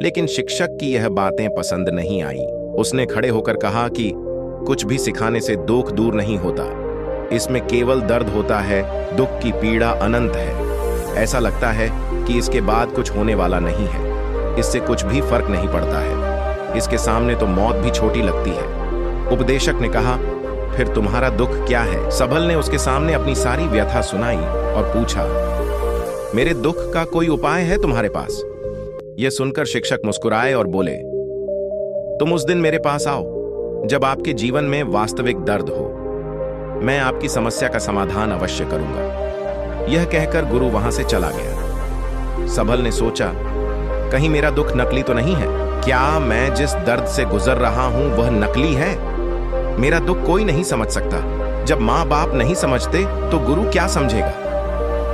S1: लेकिन शिक्षक की यह बातें पसंद नहीं आई। उसने खड़े होकर कहा कि कुछ भी सिखाने से दुख दूर नहीं होता, इसमें केवल दर्द होता है, दुख की पीड़ा अनंत है। ऐसा लगता है कि इसके बाद कुछ होने वाला नहीं है, इससे कुछ भी फर्क नहीं पड़ता है, इसके सामने तो मौत भी छोटी लगती है। उपदेशक ने कहा, फिर तुम्हारा दुख क्या है? सबल ने उसके सामने अपनी सारी व्यथा सुनाई और पूछा, मेरे दुख का कोई उपाय है तुम्हारे पास? यह सुनकर शिक्षक मुस्कुराए और बोले, तुम उस दिन मेरे पास आओ जब आपके जीवन में वास्तविक दर्द हो, मैं आपकी समस्या का समाधान अवश्य करूंगा। यह कहकर गुरु वहां से चला गया। सबल ने सोचा, कहीं मेरा दुख नकली तो नहीं है? क्या मैं जिस दर्द से गुजर रहा हूं वह नकली है? मेरा दुख कोई नहीं समझ सकता। जब माँ बाप नहीं समझते तो गुरु क्या समझेगा?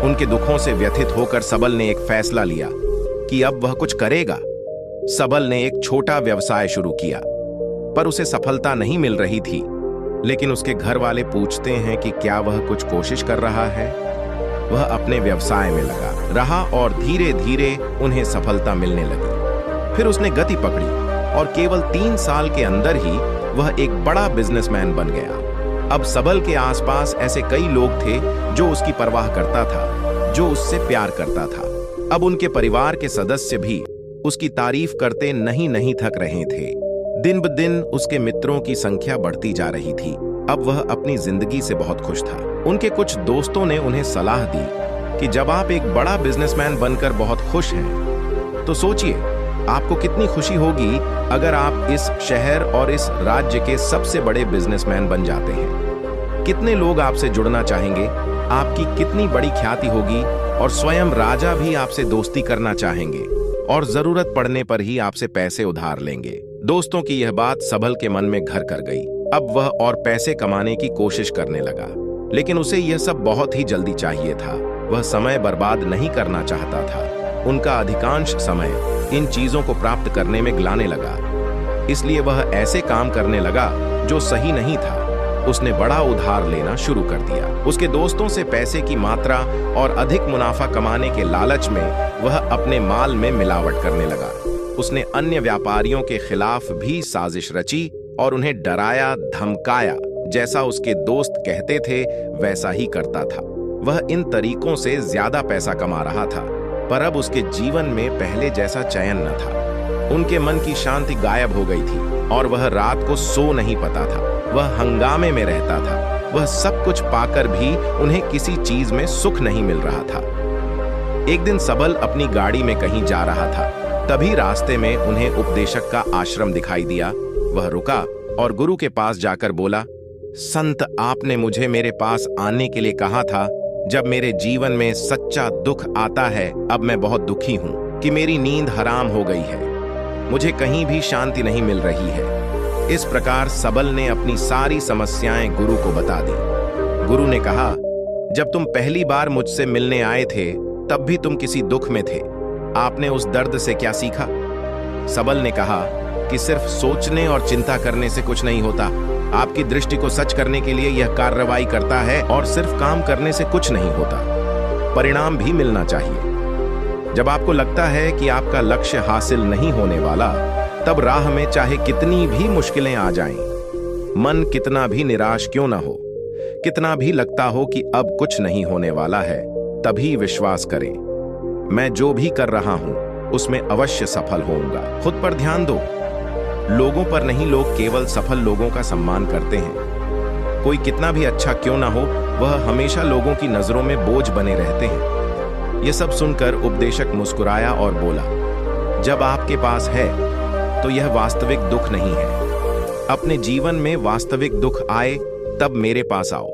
S1: उनके दुखों से व्यथित होकर सबल ने एक फैसला लिया कि अब वह कुछ करेगा। सबल ने एक छोटा व्यवसाय शुरू किया, पर उसे सफलता नहीं मिल रही थी। लेकिन उसके घर वाले पूछते हैं कि क्या वह कुछ कोशिश कर रहा है? वह अपने व्यवसाय में लगा रहा और धीरे धीरे उन्हें सफलता मिलने लगी। फिर उसने गति पकड़ी और केवल 3 साल के अंदर ही वह एक बड़ा बिजनेसमैन बन गया। अब सबल के आसपास ऐसे कई लोग थे जो उसकी परवाह करता था, जो उससे प्यार करता था। अब उनके परिवार के सदस्य भी उसकी तारीफ करते नहीं थक रहे थे। दिन ब दिन उसके मित्रों की संख्या बढ़ती जा रही थी। अब वह अपनी जिंदगी से बहुत खुश था। उनके कुछ दोस्तों ने उन्हें सलाह दी कि जब आप एक बड़ा बिजनेसमैन बनकर बहुत खुश हैं, तो सोचिए आपको कितनी खुशी होगी अगर आप इस शहर और इस राज्य के सबसे बड़े बिजनेसमैन बन जाते हैं। कितने लोग आपसे जुड़ना चाहेंगे, आपकी कितनी बड़ी ख्याति होगी और स्वयं राजा भी आपसे दोस्ती करना चाहेंगे और जरूरत पड़ने पर ही आपसे पैसे उधार लेंगे। दोस्तों की यह बात सबल के मन में घर कर गई। अब वह और पैसे कमाने की कोशिश करने लगा, लेकिन उसे यह सब बहुत ही जल्दी चाहिए था। वह समय बर्बाद नहीं करना चाहता था। उनका अधिकांश समय इन चीजों को प्राप्त करने में गलाने लगा। इसलिए वह ऐसे काम करने लगा जो सही नहीं था। उसने बड़ा उधार लेना शुरू कर दिया। उसके दोस्तों से पैसे की मात्रा और अधिक मुनाफा कमाने के लालच में वह अपने माल में मिलावट करने लगा। उसने अन्य व्यापारियों के खिलाफ भी साजिश रची और उन्हें डराया धमकाया। जैसा उसके दोस्त कहते थे वैसा ही करता था। वह इन तरीकों से ज्यादा पैसा कमा रहा था, पर अब उसके जीवन में पहले जैसा चैन न था। उनके मन की शांति गायब हो गई थी और वह रात को सो नहीं पाता था। वह हंगामे में रहता था। वह सब कुछ पाकर भी उन्हें किसी चीज में सुख नहीं मिल रहा था। एक दिन सबल अपनी गाड़ी में कहीं जा रहा था। तभी रास्ते में उन्हें उपदेशक का आश्रम दिखाई दिया। वह रुका और गुरु के पास जाकर बोला, संत, आपने मुझे मेरे पास आने के लिए कहा था। जब मेरे जीवन में सच्चा दुख आता है, अब मैं बहुत दुखी हूं कि मेरी नींद हराम हो गई है। मुझे कहीं भी शांति नहीं मिल रही है। इस प्रकार सबल ने अपनी सारी समस्याएं गुरु को बता दी। गुरु ने कहा, जब तुम पहली बार मुझसे मिलने आए थे तब भी तुम किसी दुख में थे। आपने उस दर्द से क्या सीखा? सबल ने कहा कि सिर्फ सोचने और चिंता करने से कुछ नहीं होता। आपकी दृष्टि को सच करने के लिए यह कार्रवाई करता है और सिर्फ काम करने से कुछ नहीं होता, परिणाम भी मिलना चाहिए। जब आपको लगता है कि आपका लक्ष्य हासिल नहीं होने वाला, तब राह में चाहे कितनी भी मुश्किलें आ जाएं, मन कितना भी निराश क्यों ना हो, कितना भी लगता हो कि अब कुछ नहीं होने वाला है, तभी विश्वास करें, मैं जो भी कर रहा हूं उसमें अवश्य सफल होऊंगा। खुद पर ध्यान दो, लोगों पर नहीं। लोग केवल सफल लोगों का सम्मान करते हैं। कोई कितना भी अच्छा क्यों ना हो, वह हमेशा लोगों की नजरों में बोझ बने रहते हैं। यह सब सुनकर उपदेशक मुस्कुराया और बोला, जब आपके पास है तो यह वास्तविक दुख नहीं है। अपने जीवन में वास्तविक दुख आए तब मेरे पास आओ,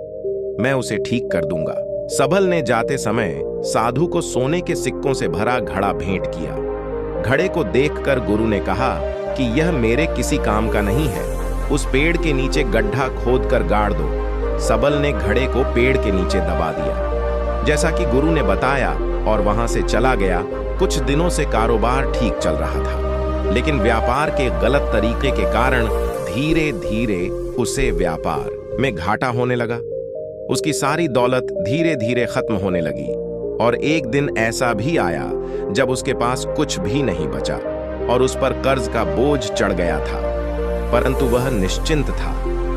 S1: मैं उसे ठीक कर दूंगा। सबल ने जाते समय साधु को सोने के सिक्कों से भरा घड़ा भेंट किया। घड़े को देखकर गुरु ने कहा कि यह मेरे किसी काम का नहीं है। उस पेड़ के नीचे गड्ढा खोदकर गाड़ दो। सबल ने घड़े को पेड़ के नीचे दबा दिया, जैसा कि गुरु ने बताया, और वहां से चला गया। कुछ दिनों से कारोबार ठीक चल रहा था, लेकिन व्यापार के गलत तरीके के कारण धीरे धीरे उसे व्यापार में घाटा होने लगा। उसकी सारी दौलत धीरे धीरे खत्म होने लगी और एक दिन ऐसा भी आया जब उसके पास कुछ भी नहीं बचा और उस पर कर्ज का बोझ चढ़ गया था। परंतु वह निश्चिंत था,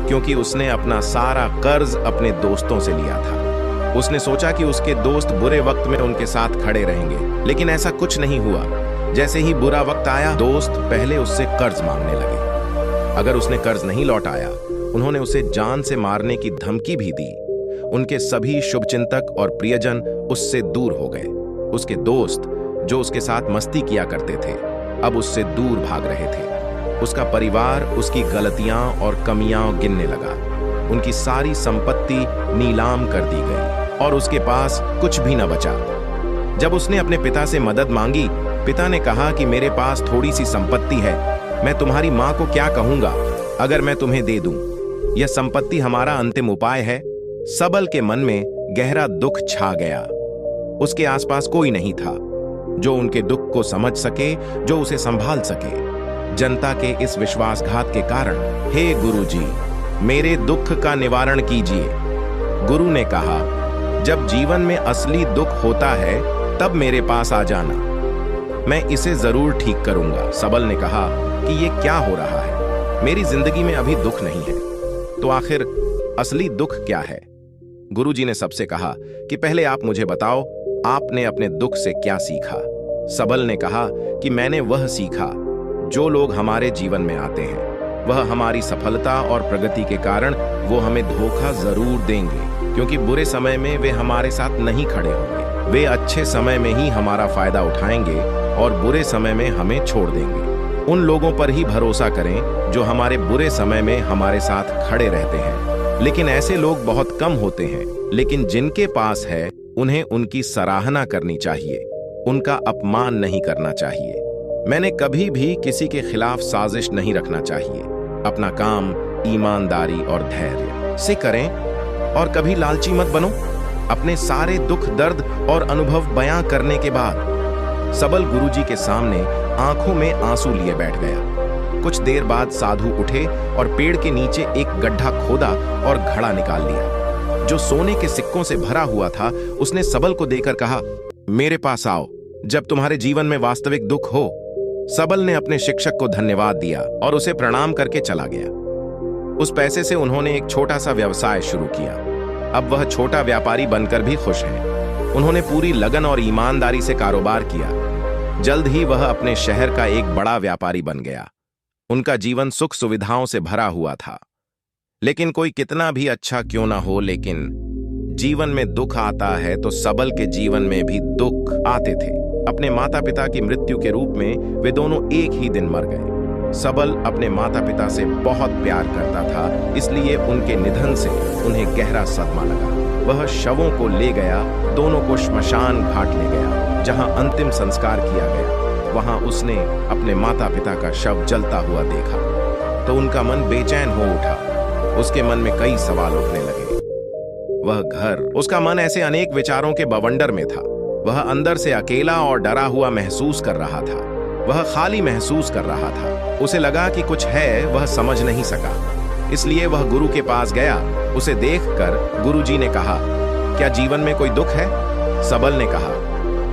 S1: क्योंकि उसने अपना सारा कर्ज अपने दोस्तों से लिया था। उसने सोचा कि उसके दोस्त बुरे वक्त में उनके साथ खड़े रहेंगे, लेकिन ऐसा कुछ नहीं हुआ। जैसे ही बुरा वक्त आया, दोस्त पहले उससे कर्ज मांगने लगे। अगर उसने कर्ज नहीं लौटाया, उन्होंने उसे जान से मारने की धमकी भी दी। उनके सभी शुभचिंतक और प्रियजन उससे दूर हो गए। उसके दोस्त, जो उसके साथ मस्ती किया करते थे, अब उससे दूर भाग रहे थे। उसका परिवार उसकी गलतियां और कमियां गिनने लगा। उनकी सारी संपत्ति नीलाम कर दी गई और उसके पास कुछ भी न बचा। जब उसने अपने पिता से मदद मांगी, पिता ने कहा कि मेरे पास थोड़ी सी संपत्ति है, मैं तुम्हारी मां को क्या कहूंगा अगर मैं तुम्हें दे दूं? यह संपत्ति हमारा अंतिम उपाय है। सबल के मन में गहरा दुख छा गया। उसके आसपास कोई नहीं था जो उनके दुख को समझ सके, जो उसे संभाल सके। जनता के इस विश्वासघात के कारण, हे गुरुजी, मेरे दुख का निवारण कीजिए। गुरु ने कहा, जब जीवन में असली दुख होता है तब मेरे पास आ जाना, मैं इसे जरूर ठीक करूंगा। सबल ने कहा कि ये क्या हो रहा है? मेरी जिंदगी में अभी दुख नहीं है, तो आखिर असली दुख क्या है? गुरुजी ने सबसे कहा कि पहले आप मुझे बताओ, आपने अपने दुख से क्या सीखा? सबल ने कहा कि मैंने वह सीखा, जो लोग हमारे जीवन में आते हैं, वह हमारी सफलता और प्रगति के कारण वो हमें धोखा जरूर देंगे, क्योंकि बुरे समय में वे हमारे साथ नहीं खड़े होंगे। वे अच्छे समय में ही हमारा फायदा उठाएंगे और बुरे समय में हमें छोड़ देंगे। उन लोगों पर ही भरोसा करें जो हमारे बुरे समय में हमारे साथ खड़े रहते हैं। लेकिन ऐसे लोग बहुत कम होते हैं, लेकिन जिनके पास है उन्हें उनकी सराहना करनी चाहिए, उनका अपमान नहीं करना चाहिए। मैंने कभी भी किसी के खिलाफ साजिश नहीं रखना चाहिए। अपना काम ईमानदारी और धैर्य से करें और कभी लालची मत बनो। अपने सारे दुख, दर्द और अनुभव बयां करने के बाद सबल गुरुजी के सामने आंखों में आंसू लिए बैठ गया। कुछ देर बाद साधु उठे और पेड़ के नीचे एक गड्ढा खोदा और घड़ा निकाल लिया, जो सोने के सिक्कों से भरा हुआ था। उसने सबल को देकर कहा, मेरे पास आओ जब तुम्हारे जीवन में वास्तविक दुख हो। सबल ने अपने शिक्षक को धन्यवाद दिया और उसे प्रणाम करके चला गया। उस पैसे से उन्होंने एक छोटा सा व्यवसाय शुरू किया। अब वह छोटा व्यापारी बनकर भी खुश हैं। उन्होंने पूरी लगन और ईमानदारी से कारोबार किया। जल्द ही वह अपने शहर का एक बड़ा व्यापारी बन गया। उनका जीवन सुख सुविधाओं से भरा हुआ था। लेकिन कोई कितना भी अच्छा क्यों ना हो, लेकिन जीवन में दुख आता है तो सबल के जीवन में भी दुख आते थे। अपने माता पिता की मृत्यु के रूप में वे दोनों एक ही दिन मर गए। सबल अपने माता पिता से बहुत प्यार करता था, इसलिए उनके निधन से उन्हें गहरा सदमा लगा। वह शवों को ले गया, दोनों को श्मशान घाट ले गया, जहां अंतिम संस्कार किया गया। वहां उसने अपने माता पिता का शव जलता हुआ देखा तो उनका मन बेचैन हो उठा। उसके मन में कई सवाल उठने लगे। वह घर, उसका मन ऐसे अनेक विचारों के बवंडर में था। वह अंदर से अकेला और डरा हुआ महसूस कर रहा था। वह खाली महसूस कर रहा था। उसे लगा कि कुछ है, वह समझ नहीं सका। इसलिए वह गुरु के पास गया। उसे देखकर गुरुजी ने कहा, क्या जीवन में कोई दुख है? सबल ने कहा,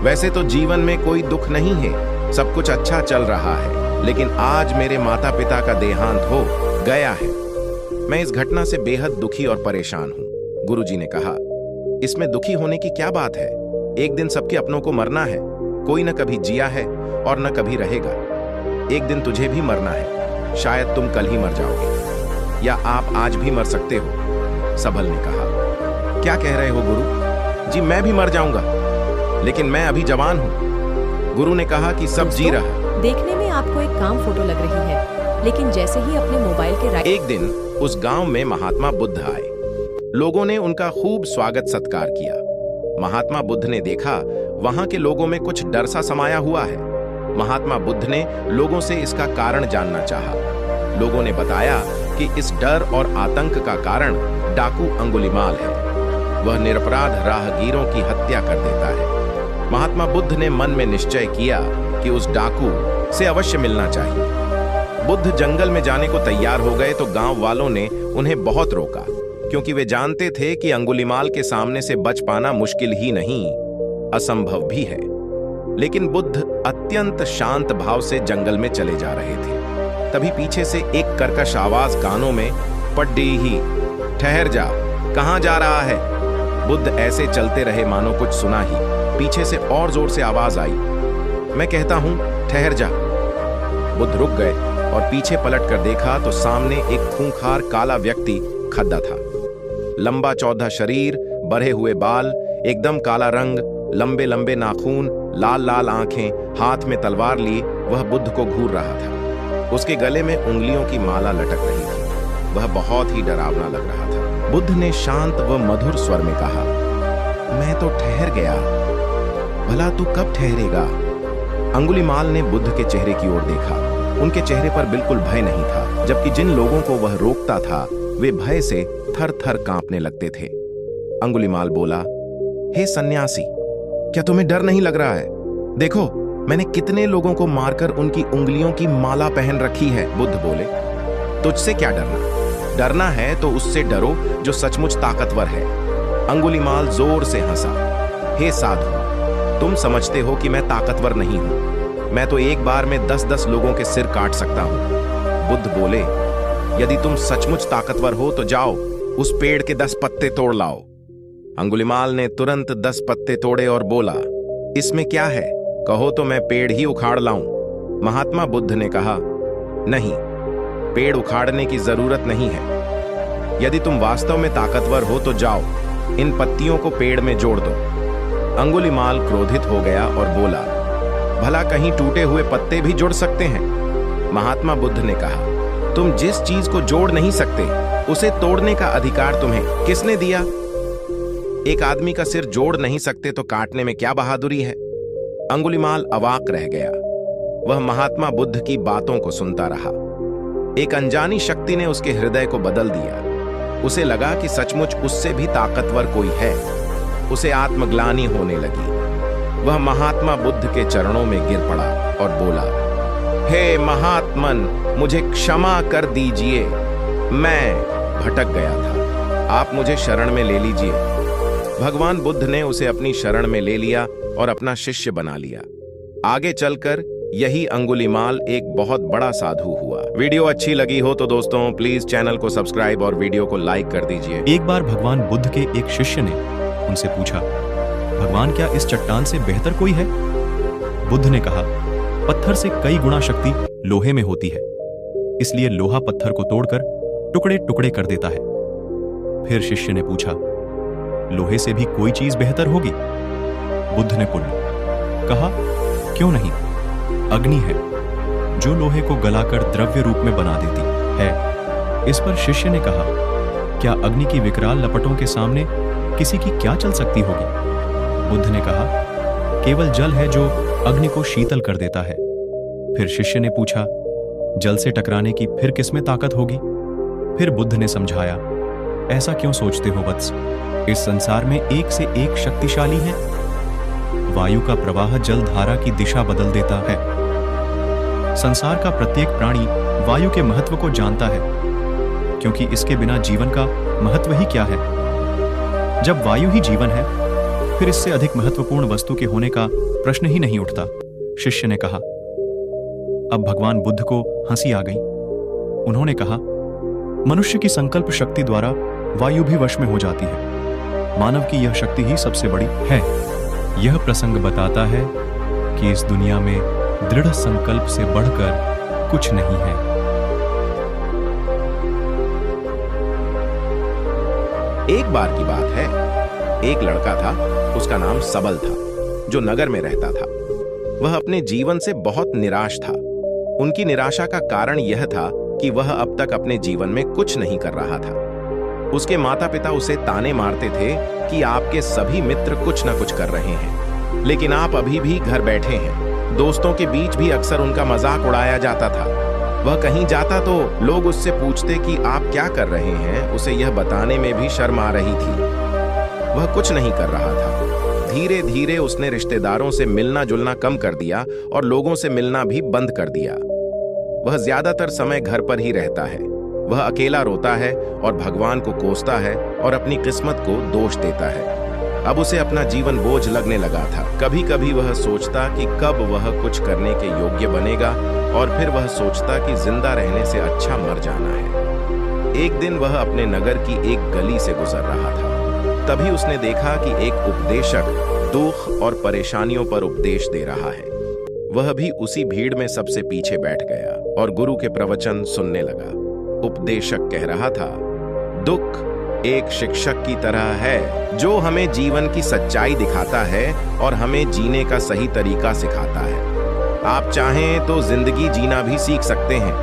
S1: वैसे तो जीवन में कोई दुख नहीं है, सब कुछ अच्छा चल रहा है, लेकिन आज मेरे माता पिता का देहांत हो गया है। मैं इस घटना से बेहद दुखी और परेशान हूं। गुरुजी ने कहा, इसमें दुखी होने की क्या बात है? एक दिन सबके अपनों को मरना है। कोई न कभी जिया है और न कभी रहेगा। एक दिन तुझे भी मरना है। शायद तुम कल ही मर जाओगे, या आप आज भी मर सकते हो। सबल ने कहा, क्या कह रहे हो गुरु जी? मैं भी मर जाऊंगा, लेकिन मैं अभी जवान हूं। गुरु ने कहा कि सब जी रहा।
S2: देखने में आपको एक काम फोटो लग रही है, लेकिन जैसे ही अपने मोबाइल के राइट।
S1: एक दिन उस गांव में महात्मा बुद्ध आए। लोगों ने उनका खूब स्वागत सत्कार किया। महात्मा बुद्ध ने देखा वहां के लोगों में कुछ डर सा समाया हुआ है। महात्मा बुद्ध ने लोगों से इसका कारण जानना चाहा। लोगों ने बताया कि इस डर और आतंक का कारण डाकू अंगुलिमाल है। वह निरपराध राहगीरों की हत्या कर देता है। महात्मा बुद्ध ने मन में निश्चय किया कि उस डाकू से अवश्य मिलना चाहिए। बुद्ध जंगल में जाने को तैयार हो गए तो गांव वालों ने उन्हें बहुत रोका, क्योंकि वे जानते थे कि अंगुलिमाल के सामने से बच पाना मुश्किल ही नहीं, असंभव भी है। लेकिन बुद्ध अत्यंत शांत भाव से जंगल में चले जा रहे थे। तभी पीछे से एक कर्कश आवाज कानों में पड्डी ही, ठहर जा, कहां जा रहा है? बुद्ध ऐसे चलते रहे मानो कुछ सुना ही। पीछे से और जोर से आवाज आई, मैं कहता हूं ठहर जा। बुद्ध रुक गए और पीछे पलट कर देखा तो सामने एक खूंखार काला व्यक्ति खड़ा था। लंबा चौड़ा शरीर, बढ़े हुए बाल, एकदम काला रंग, लंबे लंबे नाखून, लाल लाल आंखें, हाथ में तलवार लिए वह बुद्ध को घूर रहा था। उसके गले में उंगलियों की माला लटक रही थी। वह बहुत ही डरावना लग रहा था। बुद्ध ने शांत व मधुर स्वर में कहा, मैं तो ठहर गया, भला तू कब ठहरेगा? अंगुलीमाल ने बुद्ध के चेहरे की ओर देखा। उनके चेहरे पर बिल्कुल भय नहीं था, जबकि जिन लोगों को वह रोकता था वे भय से थर थर कांपने लगते थे। अंगुलीमाल बोला, हे सन्यासी, क्या तुम्हें डर नहीं लग रहा है? देखो, मैंने कितने लोगों को मारकर उनकी उंगलियों की माला पहन रखी है। बुद्ध बोले, तुझसे क्या डरना? डरना है तो उससे डरो जो सचमुच ताकतवर है। अंगुलीमाल जोर से हंसा। हे साधु, तुम समझते हो कि मैं ताकतवर नहीं हूं। मैं तो एक बार में 10-10 लोगों के सिर काट सकता हूं। बुद्ध बोले, यदि तुम सचमुच ताकतवर हो तो जाओ, उस पेड़ के 10 पत्ते तोड़ लाओ। अंगुलीमाल ने तुरंत 10 पत्ते तोड़े और बोला, इसमें क्या है? कहो तो मैं पेड़ ही उखाड़ लाऊं। महात्मा बुद्ध ने कहा, नहीं, पेड़ उखाड़ने की जरूरत नहीं है। यदि तुम वास्तव में ताकतवर हो तो जाओ, इन पत्तियों को पेड़ में जोड़ दो। अंगुलीमाल क्रोधित हो गया और बोला, भला कहीं टूटे हुए पत्ते भी जुड़ सकते हैं? महात्मा बुद्ध ने कहा, तुम जिस चीज को जोड़ नहीं सकते उसे तोड़ने का अधिकार तुम्हें किसने दिया? एक आदमी का सिर जोड़ नहीं सकते तो काटने में क्या बहादुरी है? अंगुलीमाल अवाक रह गया। वह महात्मा बुद्ध की बातों को सुनता रहा। एक अनजानी शक्ति ने उसके हृदय को बदल दिया। उसे लगा कि सचमुच उससे भी ताकतवर कोई है। उसे आत्मग्लानि होने लगी। वह महात्मा बुद्ध के चरणों में गिर पड़ा और बोला, हे महात्मन, मुझे क्षमा कर दीजिए, मैं भटक गया था, आप मुझे शरण में ले लीजिए। भगवान बुद्ध ने उसे अपनी शरण में ले लिया और अपना शिष्य बना लिया। आगे चलकर यही अंगुलीमाल एक बहुत बड़ा साधु हुआ। वीडियो अच्छी लगी हो तो दोस्तों प्लीज चैनल को सब्सक्राइब और वीडियो को लाइक कर दीजिए।
S3: एक बार भगवान बुद्ध के एक शिष्य ने उनसे पूछा, भगवान क्या इस चट्टान से बेहतर कोई है? बुद्ध ने कहा, पत्थर से कई गुना शक्ति लोहे में होती है, इसलिए लोहा पत्थर को तोड़कर टुकड़े टुकड़े कर देता है। फिर शिष्य ने पूछा, लोहे से भी कोई चीज बेहतर होगी? बुद्ध ने कहा, क्यों नहीं, अग्नि है जो लोहे को गलाकर द्रव्य रूप में बना देती है। इस पर शिष्य ने कहा, क्या अग्नि की विकराल लपटों के सामने किसी की क्या चल सकती होगी? बुद्ध ने कहा, केवल जल है जो अग्नि को शीतल कर देता है। फिर शिष्य ने पूछा, जल से टकराने की फिर किसमें ताकत होगी? फिर बुद्ध ने समझाया, ऐसा क्यों सोचते हो वत्स, इस संसार में एक से एक शक्तिशाली है। वायु का प्रवाह जल धारा की दिशा बदल देता है। संसार का प्रत्येक प्राणी वायु के महत्व को जानता है, क्योंकि इसके बिना जीवन का महत्व ही क्या है। जब वायु ही जीवन है, फिर इससे अधिक महत्वपूर्ण वस्तु के होने का प्रश्न ही नहीं उठता। शिष्य ने कहा। अब भगवान बुद्ध को हंसी आ गई। उन्होंने कहा, मनुष्य की संकल्प शक्ति द्वारा वायु भी वश में हो जाती है। मानव की यह शक्ति ही सबसे बड़ी है। यह प्रसंग बताता है कि इस दुनिया में दृढ़ संकल्प से बढ़कर कुछ नहीं है।
S1: एक बार की बात है, एक लड़का था, उसका नाम सबल था, जो नगर में रहता था। वह अपने जीवन से बहुत निराश था। उनकी निराशा का कारण यह था कि वह अब तक अपने जीवन में कुछ नहीं कर रहा था। उसके माता पिता उसे ताने मारते थे कि आपके सभी मित्र कुछ न कुछ कर रहे हैं, लेकिन आप अभी भी घर बैठे हैं। दोस्तों के बीच भी अक्सर उनका मजाक उड़ाया जाता था। वह कहीं जाता तो लोग उससे पूछते कि आप क्या कर रहे हैं। उसे यह बताने में भी शर्म आ रही थी। वह कुछ नहीं कर रहा था। धीरे धीरे उसने रिश्तेदारों से मिलना जुलना कम कर दिया और लोगों से मिलना भी बंद कर दिया। वह ज्यादातर समय घर पर ही रहता है। वह अकेला रोता है और भगवान को कोसता है और अपनी किस्मत को दोष देता है। अब उसे अपना जीवन बोझ लगने लगा था। कभी कभी वह सोचता कि कब वह कुछ करने के योग्य बनेगा, और फिर वह सोचता कि जिंदा रहने से अच्छा मर जाना है। एक दिन वह अपने नगर की एक गली से गुजर रहा था। तभी उसने देखा कि एक उपदेशक दुख और परेशानियों पर उपदेश दे रहा है। वह भी उसी भीड़ में सबसे पीछे बैठ गया और गुरु के प्रवचन सुनने लगा। उपदेशक कह रहा था, दुख एक शिक्षक की तरह है जो हमें जीवन की सच्चाई दिखाता है और हमें जीने का सही तरीका सिखाता है। आप चाहें तो जिंदगी जीना भी सीख सकते हैं।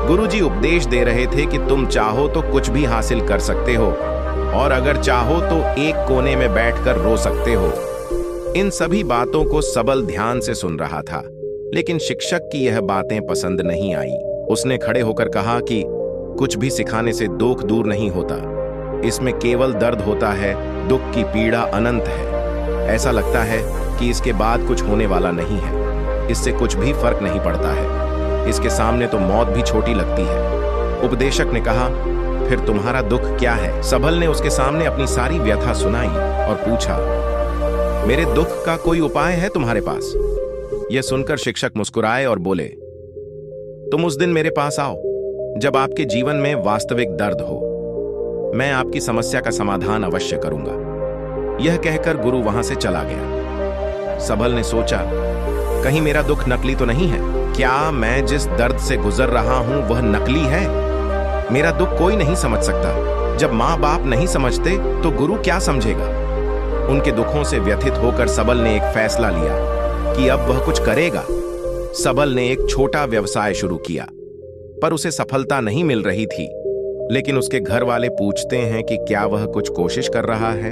S1: गुरुजी उपदेश दे रहे थे कि तुम चाहो तो कुछ भी हासिल कर सकते हो, और अगर चाहो तो एक कोने में बैठकर रो सकते हो। इन सभी बातों को सबल ध्यान से सुन रहा था, लेकिन शिक्षक की यह बातें पसंद नहीं आई। उसने खड़े होकर कहा कि कुछ भी सिखाने से दुख दूर नहीं होता। इसमें केवल दर्द होता है, दुख की पीड़ा अनंत है। ऐसा लगता है कि इसके बाद कुछ होने वाला नहीं है, इससे कुछ भी फर्क नहीं पड़ता है, इसके सामने तो मौत भी छोटी लगती है। उपदेशक ने कहा, फिर तुम्हारा दुख क्या है? सबल ने उसके सामने अपनी सारी व्यथा सुनाई और पूछा, मेरे दुख का कोई उपाय है तुम्हारे पास? यह सुनकर शिक्षक मुस्कुराए और बोले, तुम उस दिन मेरे पास आओ जब आपके जीवन में वास्तविक दर्द हो। मैं आपकी समस्या का समाधान अवश्य करूंगा। यह कहकर गुरु वहां से चला गया। सबल ने सोचा, कहीं मेरा दुख नकली तो नहीं है? क्या मैं जिस दर्द से गुजर रहा हूं वह नकली है? मेरा दुख कोई नहीं समझ सकता। जब माँ बाप नहीं समझते तो गुरु क्या समझेगा? उनके दुखों से व्यथित होकर सबल ने एक फैसला लिया कि अब वह कुछ करेगा। सबल ने एक छोटा व्यवसाय शुरू किया, पर उसे सफलता नहीं मिल रही थी। लेकिन उसके घर वाले पूछते हैं कि क्या वह कुछ कोशिश कर रहा है?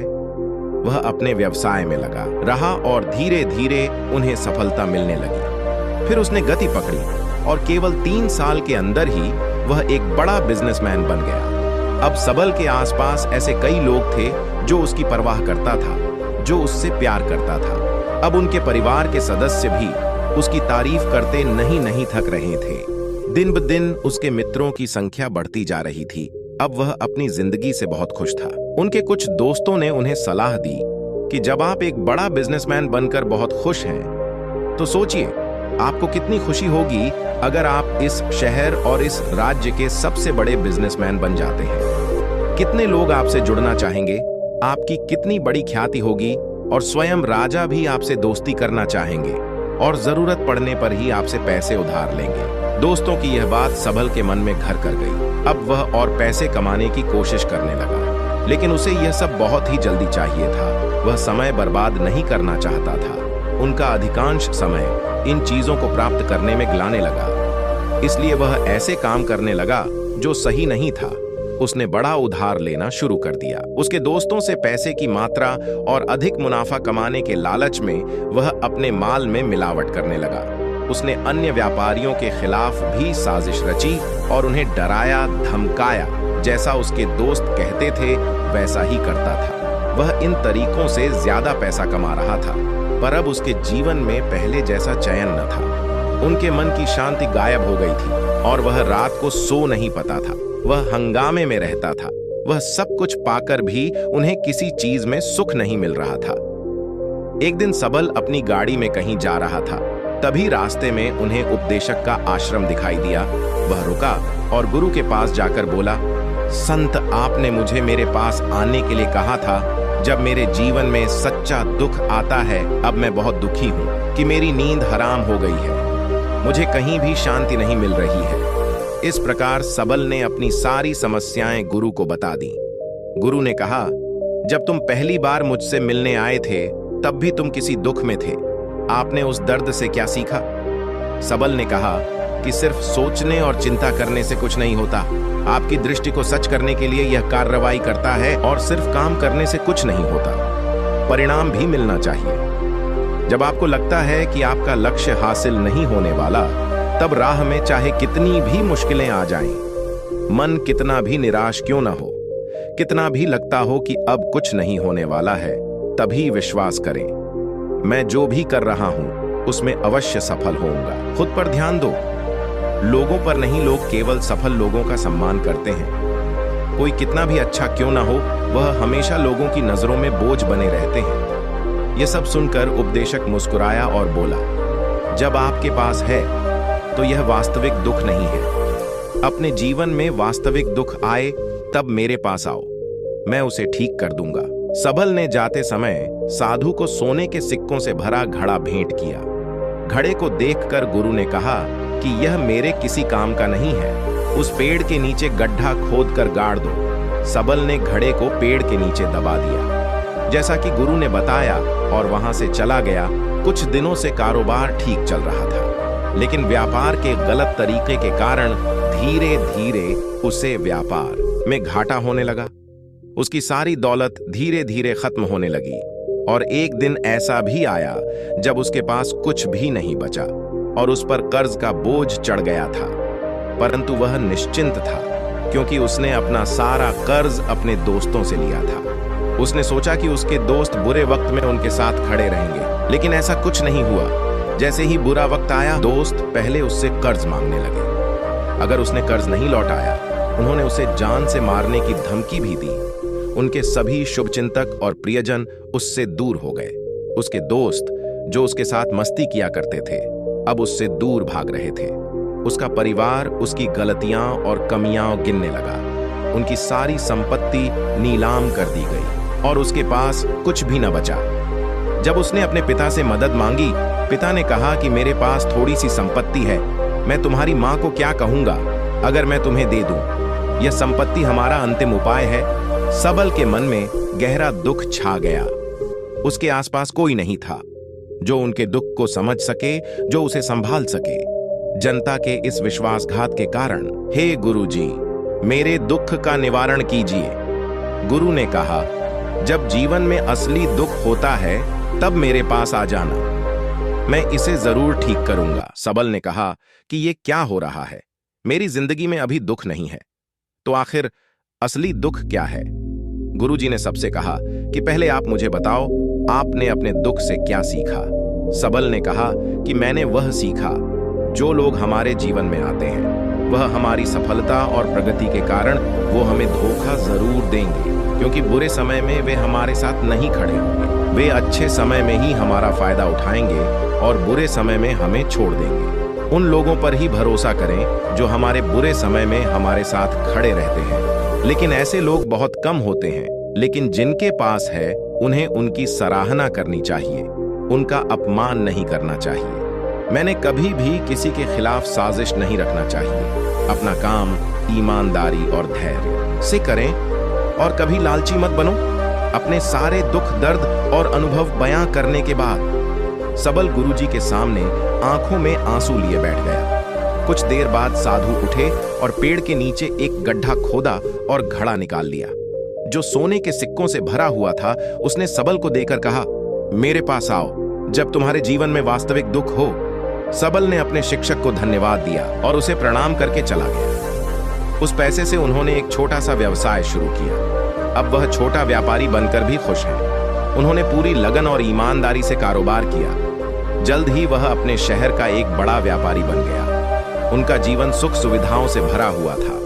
S1: वह अपने व्यवसाय में लगा रहा और धीरे धीरे उन्हें सफलता मिलने लगी। फिर उसने गति पकड़ी और केवल 3 साल के अंदर ही वह एक बड़ा बिजनेसमैन बन गया। अब सबल के आसपास ऐसे कई लोग थे जो उसकी परवाह करता था, जो उससे प्यार करता था। अब उनके परिवार के सदस्य भी उसकी तारीफ करते नहीं थक रहे थे। दिन ब दिन उसके मित्रों की संख्या बढ़ती जा रही थी। अब वह अपनी जिंदगी से बहुत खुश था। उनके कुछ दोस्तों ने उन्हें सलाह दी कि जब आप एक बड़ा बिजनेसमैन बनकर बहुत खुश हैं, तो सोचिए आपको कितनी खुशी होगी अगर आप इस शहर और इस राज्य के सबसे बड़े बिजनेसमैन बन जाते हैं। कितने लोग आपसे जुड़ना चाहेंगे, आपकी कितनी बड़ी ख्याति होगी, और स्वयं राजा भी आपसे दोस्ती करना चाहेंगे और जरूरत पड़ने पर ही आपसे पैसे उधार लेंगे। दोस्तों की यह बात सबल के मन में घर कर गई। अब वह और पैसे कमाने की कोशिश करने लगा, लेकिन उसे यह सब बहुत ही जल्दी चाहिए था। वह समय बर्बाद नहीं करना चाहता था। उनका अधिकांश समय इन चीजों को प्राप्त करने में गलाने लगा। इसलिए वह ऐसे काम करने लगा जो सही नहीं था। उसने बड़ा उधार लेना शुरू कर दिया। उसके दोस्तों से पैसे की मात्रा और अधिक मुनाफा कमाने के लालच में वह अपने माल में मिलावट करने लगा। उसने अन्य व्यापारियों के खिलाफ भी साजिश रची और उन्हें डराया धमकाया। जैसा उसके दोस्त कहते थे वैसा ही करता था। वह इन तरीकों से ज्यादा पैसा कमा रहा था, पर अब उसके जीवन में पहले जैसा चैन न था। उनके मन की शांति गायब हो गई थी और वह रात को सो नहीं पाता था। वह हंगामे में रहता था। वह सब कुछ पाकर भी उन्हें किसी चीज में सुख नहीं मिल रहा था। एक दिन सबल अपनी गाड़ी में कहीं जा रहा था। तभी रास्ते में उन्हें उपदेशक का आश्रम दिखाई दिया। वह रुका और गुरु के पास जाकर बोला, संत, आपने मुझे मेरे पास आने के लिए कहा था। जब मेरे जीवन में सच्चा दुख आता है, अब मैं बहुत दुखी हूं कि मेरी नींद हराम हो गई है। मुझे कहीं भी शांति नहीं मिल रही है। इस प्रकार सबल ने अपनी सारी समस्याएं गुरु को बता दी। गुरु ने कहा, जब तुम पहली बार मुझसे मिलने आए थे तब भी तुम किसी दुख में थे। आपने उस दर्द से क्या सीखा? सबल ने कहा कि सिर्फ सोचने और चिंता करने से कुछ नहीं होता। आपकी दृष्टि को सच करने के लिए यह कार्रवाई करता है और सिर्फ काम करने से कुछ नहीं होता, परिणाम भी मिलना चाहिए। जब आपको लगता है कि आपका लक्ष्य हासिल नहीं होने वाला, तब राह में चाहे कितनी भी मुश्किलें आ जाएं, मन कितना भी निराश क्यों ना हो, कितना भी लगता हो कि अब कुछ नहीं होने वाला है, तभी विश्वास करें, मैं जो भी कर रहा हूं उसमें अवश्य सफल होऊंगा। खुद पर ध्यान दो। लोगों पर नहीं, लोग केवल सफल लोगों का सम्मान करते हैं। कोई कितना भी अच्छा क्यों ना हो, वह हमेशा लोगों की नजरों में बोझ बने रहते हैं। यह सब सुनकर उपदेशक मुस्कुराया और बोला, जब आपके पास है तो यह वास्तविक दुख नहीं है। अपने जीवन में वास्तविक दुख आए तब मेरे पास आओ, मैं उसे ठीक कर दूंगा। सबल ने जाते समय साधु को सोने के सिक्कों से भरा घड़ा भेंट किया। घड़े को देखकर गुरु ने कहा कि यह मेरे किसी काम का नहीं है, उस पेड़ के नीचे गड्ढा खोदकर गाड़ दो। सबल ने घड़े को पेड़ के नीचे दबा दिया, जैसा कि गुरु ने बताया, और वहां से चला गया। कुछ दिनों से कारोबार ठीक चल रहा था, लेकिन व्यापार के गलत तरीके के कारण धीरे धीरे उसे व्यापार में घाटा होने लगा। उसकी सारी दौलत धीरे धीरे खत्म होने लगी, और एक दिन ऐसा भी आया जब उसके पास कुछ भी नहीं बचा और उस पर कर्ज का बोझ चढ़ गया था। परंतु वह निश्चिंत था, क्योंकि उसने अपना सारा कर्ज अपने दोस्तों से लिया था। उसने सोचा कि उसके दोस्त बुरे वक्त में उनके साथ खड़े रहेंगे, लेकिन ऐसा कुछ नहीं हुआ। जैसे ही बुरा वक्त आया, दोस्त पहले उससे कर्ज मांगने लगे। अगर उसने कर्ज नहीं लौटाया, उन्होंने उसे जान से मारने की धमकी भी दी। उनके सभी शुभचिंतक और प्रियजन उससे दूर हो गए। उसके दोस्त, जो उसके साथ मस्ती किया करते थे, अब उससे दूर भाग रहे थे। उसका परिवार उसकी गलतियां और कमियां गिनने लगा। उनकी सारी संपत्ति नीलाम कर दी गई और उसके पास कुछ भी न बचा। जब उसने अपने पिता से मदद मांगी, पिता ने कहा कि मेरे पास थोड़ी सी संपत्ति है, मैं तुम्हारी मां को क्या कहूंगा अगर मैं तुम्हें दे दूं? यह संपत्ति हमारा अंतिम उपाय है। सबल के मन में गहरा दुख छा गया। उसके आसपास कोई नहीं था जो उनके दुख को समझ सके, जो उसे संभाल सके। जनता के इस विश्वासघात के कारण, हे गुरुजी, मेरे दुख का निवारण कीजिए। गुरु ने कहा, जब जीवन में असली दुख होता है तब मेरे पास आ जाना, मैं इसे जरूर ठीक करूंगा। सबल ने कहा कि ये क्या हो रहा है, मेरी जिंदगी में अभी दुख नहीं है, तो आखिर असली दुख क्या है? गुरुजी ने सबसे कहा कि पहले आप मुझे बताओ, आपने अपने दुख से क्या सीखा? सबल ने कहा कि मैंने वह सीखा, जो लोग हमारे जीवन में आते हैं, वह हमारी सफलता और प्रगति के कारण वो हमें धोखा जरूर देंगे, क्योंकि बुरे समय में वे हमारे साथ नहीं खड़े होंगे। वे अच्छे समय में ही हमारा फायदा उठाएंगे और बुरे समय में हमें छोड़ देंगे। उन लोगों पर ही भरोसा करें जो हमारे बुरे समय में हमारे साथ खड़े रहते हैं। लेकिन ऐसे लोग बहुत कम होते हैं, लेकिन जिनके पास है उन्हें उनकी सराहना करनी चाहिए, उनका अपमान नहीं करना चाहिए। मैंने कभी भी किसी के खिलाफ साजिश नहीं रखना चाहिए। अपना काम ईमानदारी और धैर्य से करें और कभी लालची मत बनो। अपने सारे दुख, दर्द और अनुभव बयां करने के बाद सबल गुरुजी के सामने आंखों में आंसू लिए बैठ गया। कुछ देर बाद साधु उठे और पेड़ के नीचे एक गड्ढा खोदा और घड़ा निकाल लिया, जो सोने के सिक्कों से भरा हुआ था। उसने सबल को देकर कहा, मेरे पास आओ जब तुम्हारे जीवन में वास्तविक दुख हो। सबल ने अपने शिक्षक को धन्यवाद दिया और उसे प्रणाम करके चला गया। उस पैसे से उन्होंने एक छोटा सा व्यवसाय शुरू किया। अब वह छोटा व्यापारी बनकर भी खुश है। उन्होंने पूरी लगन और ईमानदारी से कारोबार किया। जल्द ही वह अपने शहर का एक बड़ा व्यापारी बन गया। उनका जीवन सुख सुविधाओं से भरा हुआ था।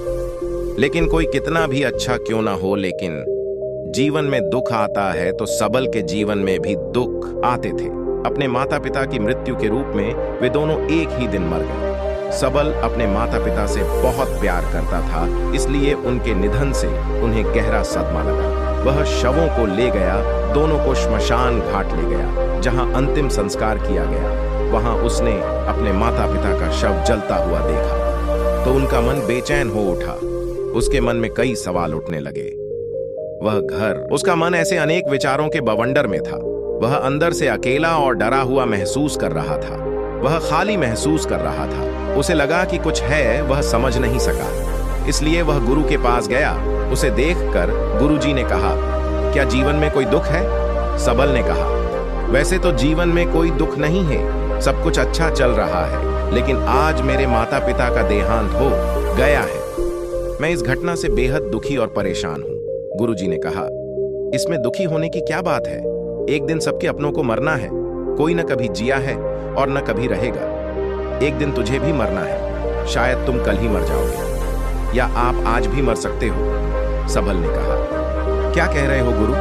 S1: लेकिन कोई कितना भी अच्छा क्यों ना हो, लेकिन जीवन में दुख आता है तो सबल के जीवन में भी दुख आते थे। अपने माता पिता की मृत्यु के रूप में वे दोनों एक ही दिन मर गए। सबल अपने माता पिता से बहुत प्यार करता था, इसलिए उनके निधन से उन्हें गहरा सदमा लगा। वह शवों को ले गया, दोनों को श्मशान घाट ले गया, जहां अंतिम संस्कार किया गया। वहां उसने अपने माता पिता का शव जलता हुआ देखा तो उनका मन बेचैन हो उठा। उसके मन में कई सवाल उठने लगे। वह घर, उसका मन ऐसे अनेक विचारों के बवंडर में था। वह अंदर से अकेला और डरा हुआ महसूस कर रहा था। वह खाली महसूस कर रहा था। उसे लगा कि कुछ है, वह समझ नहीं सका। इसलिए वह गुरु के पास गया। उसे देखकर गुरुजी ने कहा, क्या जीवन में कोई दुख है? सबल ने कहा, वैसे तो जीवन में कोई दुख नहीं है, सब कुछ अच्छा चल रहा है, लेकिन आज मेरे माता पिता का देहांत हो गया है। मैं इस घटना से बेहद दुखी और परेशान हूं। गुरुजी ने कहा, इसमें दुखी होने की क्या बात है? एक दिन सबके अपनों को मरना है। कोई न कभी जिया है और न कभी रहेगा। एक दिन तुझे भी मरना है। शायद तुम कल ही मर जाओगे, या आप आज भी मर सकते हो। सबल ने कहा। क्या कह रहे हो गुरु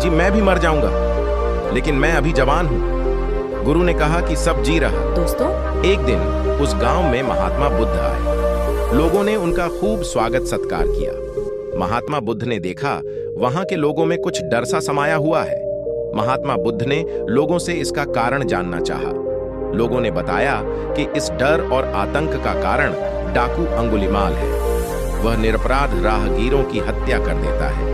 S1: जी, मैं भी मर जाऊंगा, लेकिन मैं अभी जवान हूं। गुरु ने कहा कि सब जी रहा।
S2: दोस्तों,
S1: एक दिन उस गांव में महात्मा बुद्ध आए। लोगों ने उनका खूब स्वागत सत्कार किया। महात्मा बुद्ध ने देखा वहां के लोगों में कुछ डर सा समाया हुआ है। महात्मा बुद्ध ने लोगों से इसका कारण जानना चाहा। लोगों ने बताया कि इस डर और आतंक का कारण डाकू अंगुलिमाल है। वह निरपराध राहगीरों की हत्या कर देता है।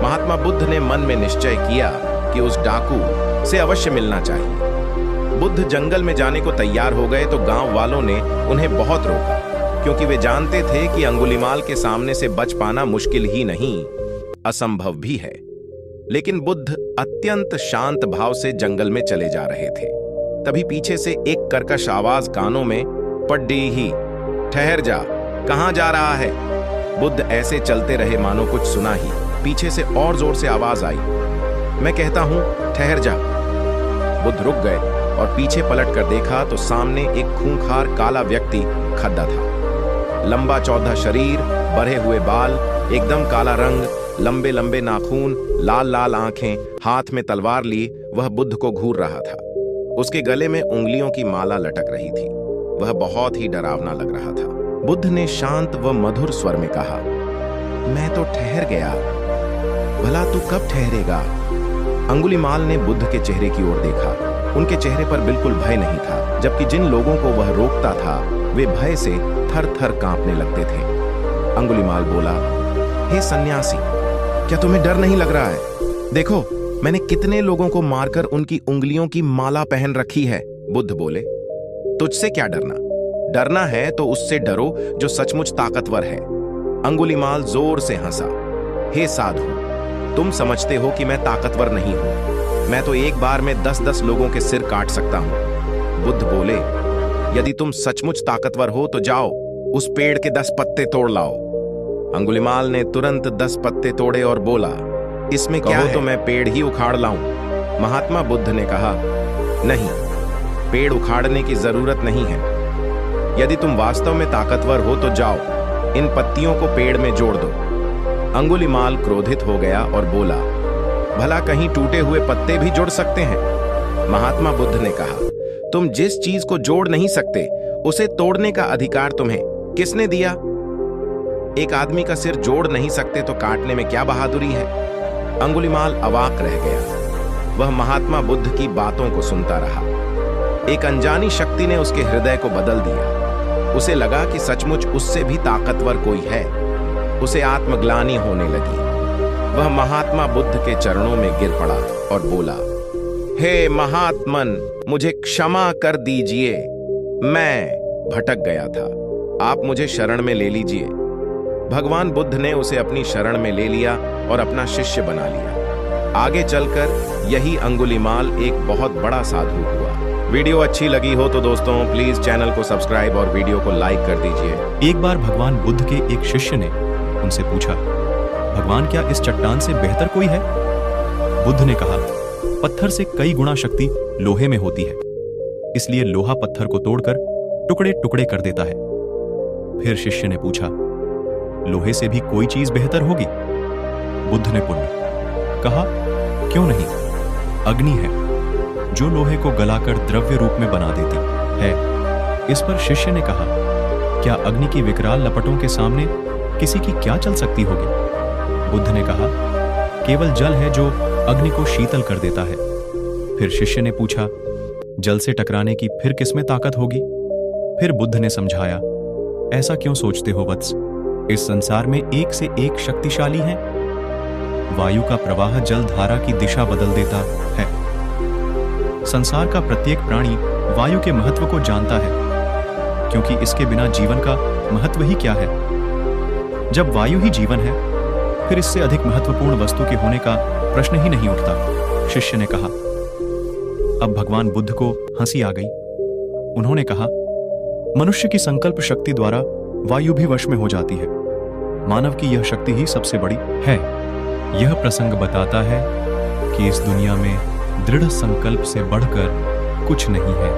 S1: महात्मा बुद्ध ने मन में निश्चय किया कि उस डाकू से अवश्य मिलना चाहिए। बुद्ध जंगल में जाने को तैयार हो गए तो गांव वालों ने उन्हें बहुत रोका, क्योंकि वे जानते थे कि अंगुलिमाल के सामने से बच पाना मुश्किल ही नहीं, असंभव भी है। लेकिन बुद्ध अत्यंत शांत भाव से जंगल में चले जा रहे थे। तभी पीछे से एक कर्कश आवाज कानों में पड़ी ही, ठहर जा, कहां जा रहा है? बुद्ध ऐसे चलते रहे मानो कुछ सुना ही। पीछे से और जोर से आवाज आई, मैं कहता हूं ठहर जा। बुद्ध रुक गए और पीछे पलट कर देखा तो सामने एक खूंखार काला व्यक्ति खड़ा था। लंबा चौड़ा शरीर, बढ़े हुए बाल, एकदम काला रंग, लंबे लंबे नाखून, लाल लाल आंखें, हाथ में तलवार ली वह बुद्ध को घूर रहा था। उसके गले में उंगलियों की माला लटक रही थी। वह बहुत ही डरावना लग रहा था। बुद्ध ने शांत व मधुर स्वर में कहा, मैं तो ठहर गया, भला तू कब ठहरेगा? अंगुलिमाल ने बुद्ध के चेहरे की ओर देखा। उनके चेहरे पर बिल्कुल भय नहीं था, जबकि जिन लोगों को वह रोकता था वे भय से थर थर कांपने लगते थे। अंगुलिमाल बोला, हे सन्यासी, क्या तुम्हें डर नहीं लग रहा है? देखो, मैंने कितने लोगों को मारकर उनकी उंगलियों की माला पहन रखी है। बुद्ध बोले, तुझसे क्या डरना? डरना है तो उससे डरो जो सचमुच ताकतवर है। अंगुलिमाल जोर से हंसा। हे साधु, तुम समझते हो कि मैं ताकतवर नहीं हूं। मैं तो एक बार में 10-10 लोगों के सिर काट सकता हूं। बुद्ध बोले, यदि तुम सचमुच ताकतवर हो तो जाओ, उस पेड़ के 10 पत्ते तोड़ लाओ। अंगुलिमाल ने तुरंत 10 पत्ते तोड़े और बोला, इसमें क्या है? तो मैं पेड़ ही उखाड़ लाऊं। महात्मा बुद्ध ने कहा, नहीं, पेड़ उखाड़ने की जरूरत नहीं है। यदि तुम वास्तव में ताकतवर हो तो जाओ, इन पत्तियों को पेड़ में जोड़ दो। अंगुलिमाल क्रोधित हो गया और बोला, भला कहीं टूटे हुए पत्ते भी जोड़ सकते हैं? महात्मा बुद्ध ने कहा, तुम जिस चीज को जोड़ नहीं सकते उसे तोड़ने का अधिकार तुम्हें किसने दिया? एक आदमी का सिर जोड़ नहीं सकते तो काटने में क्या बहादुरी है? अंगुलिमाल अवाक रह गया। वह महात्मा बुद्ध की बातों को सुनता रहा। एक अनजानी शक्ति ने उसके हृदय को बदल दिया। उसे लगा कि सचमुच उससे भी ताकतवर कोई है। उसे आत्मग्लानि होने लगी। वह महात्मा बुद्ध के चरणों में गिर पड़ा और बोला, हे महात्मन, मुझे क्षमा कर दीजिए, मैं भटक गया था, आप मुझे शरण में ले लीजिए। भगवान बुद्ध ने उसे अपनी शरण में ले लिया और अपना शिष्य बना लिया। आगे चलकर यही अंगुलिमाल एक बहुत बड़ा साधु हुआ। वीडियो अच्छी लगी हो तो दोस्तों प्लीज चैनल को सब्सक्राइब और वीडियो को लाइक कर दीजिए।
S3: एक बार भगवान बुद्ध के एक शिष्य ने उनसे पूछा, भगवान क्या इस चट्टान से बेहतर कोई है? बुद्ध ने कहा, पत्थर से कई गुना शक्ति लोहे में होती है, इसलिए लोहा पत्थर को तोड़कर टुकड़े टुकड़े कर देता है। फिर शिष्य ने पूछा, लोहे से भी कोई चीज बेहतर होगी? बुद्ध ने पुनः कहा, क्यों नहीं, अग्नि है जो लोहे को गलाकर द्रव्य रूप में बना देती है। इस पर शिष्य ने कहा, क्या अग्नि की विकराल लपटों के सामने किसी की क्या चल सकती होगी? बुद्ध ने कहा, केवल जल है जो अग्नि को शीतल कर देता है। फिर शिष्य ने पूछा, जल से टकराने की फिर किसमें ताकत होगी? फिर बुद्ध ने समझाया, ऐसा क्यों सोचते हो वत्स, इस संसार में एक से एक शक्तिशाली है। वायु का प्रवाह जल धारा की दिशा बदल देता है। संसार का प्रत्येक प्राणी वायु के महत्व को जानता है, क्योंकि इसके बिना जीवन का महत्व ही क्या है। जब वायु ही जीवन है, फिर इससे अधिक महत्वपूर्ण वस्तु के होने का प्रश्न ही नहीं उठता। शिष्य ने कहा। अब भगवान बुद्ध को हंसी आ गई। उन्होंने कहा, मनुष्य की संकल्प शक्ति द्वारा वायु भी वश में हो जाती है। मानव की यह शक्ति ही सबसे बड़ी है। यह प्रसंग बताता है कि इस दुनिया में दृढ़ संकल्प से बढ़कर कुछ नहीं है।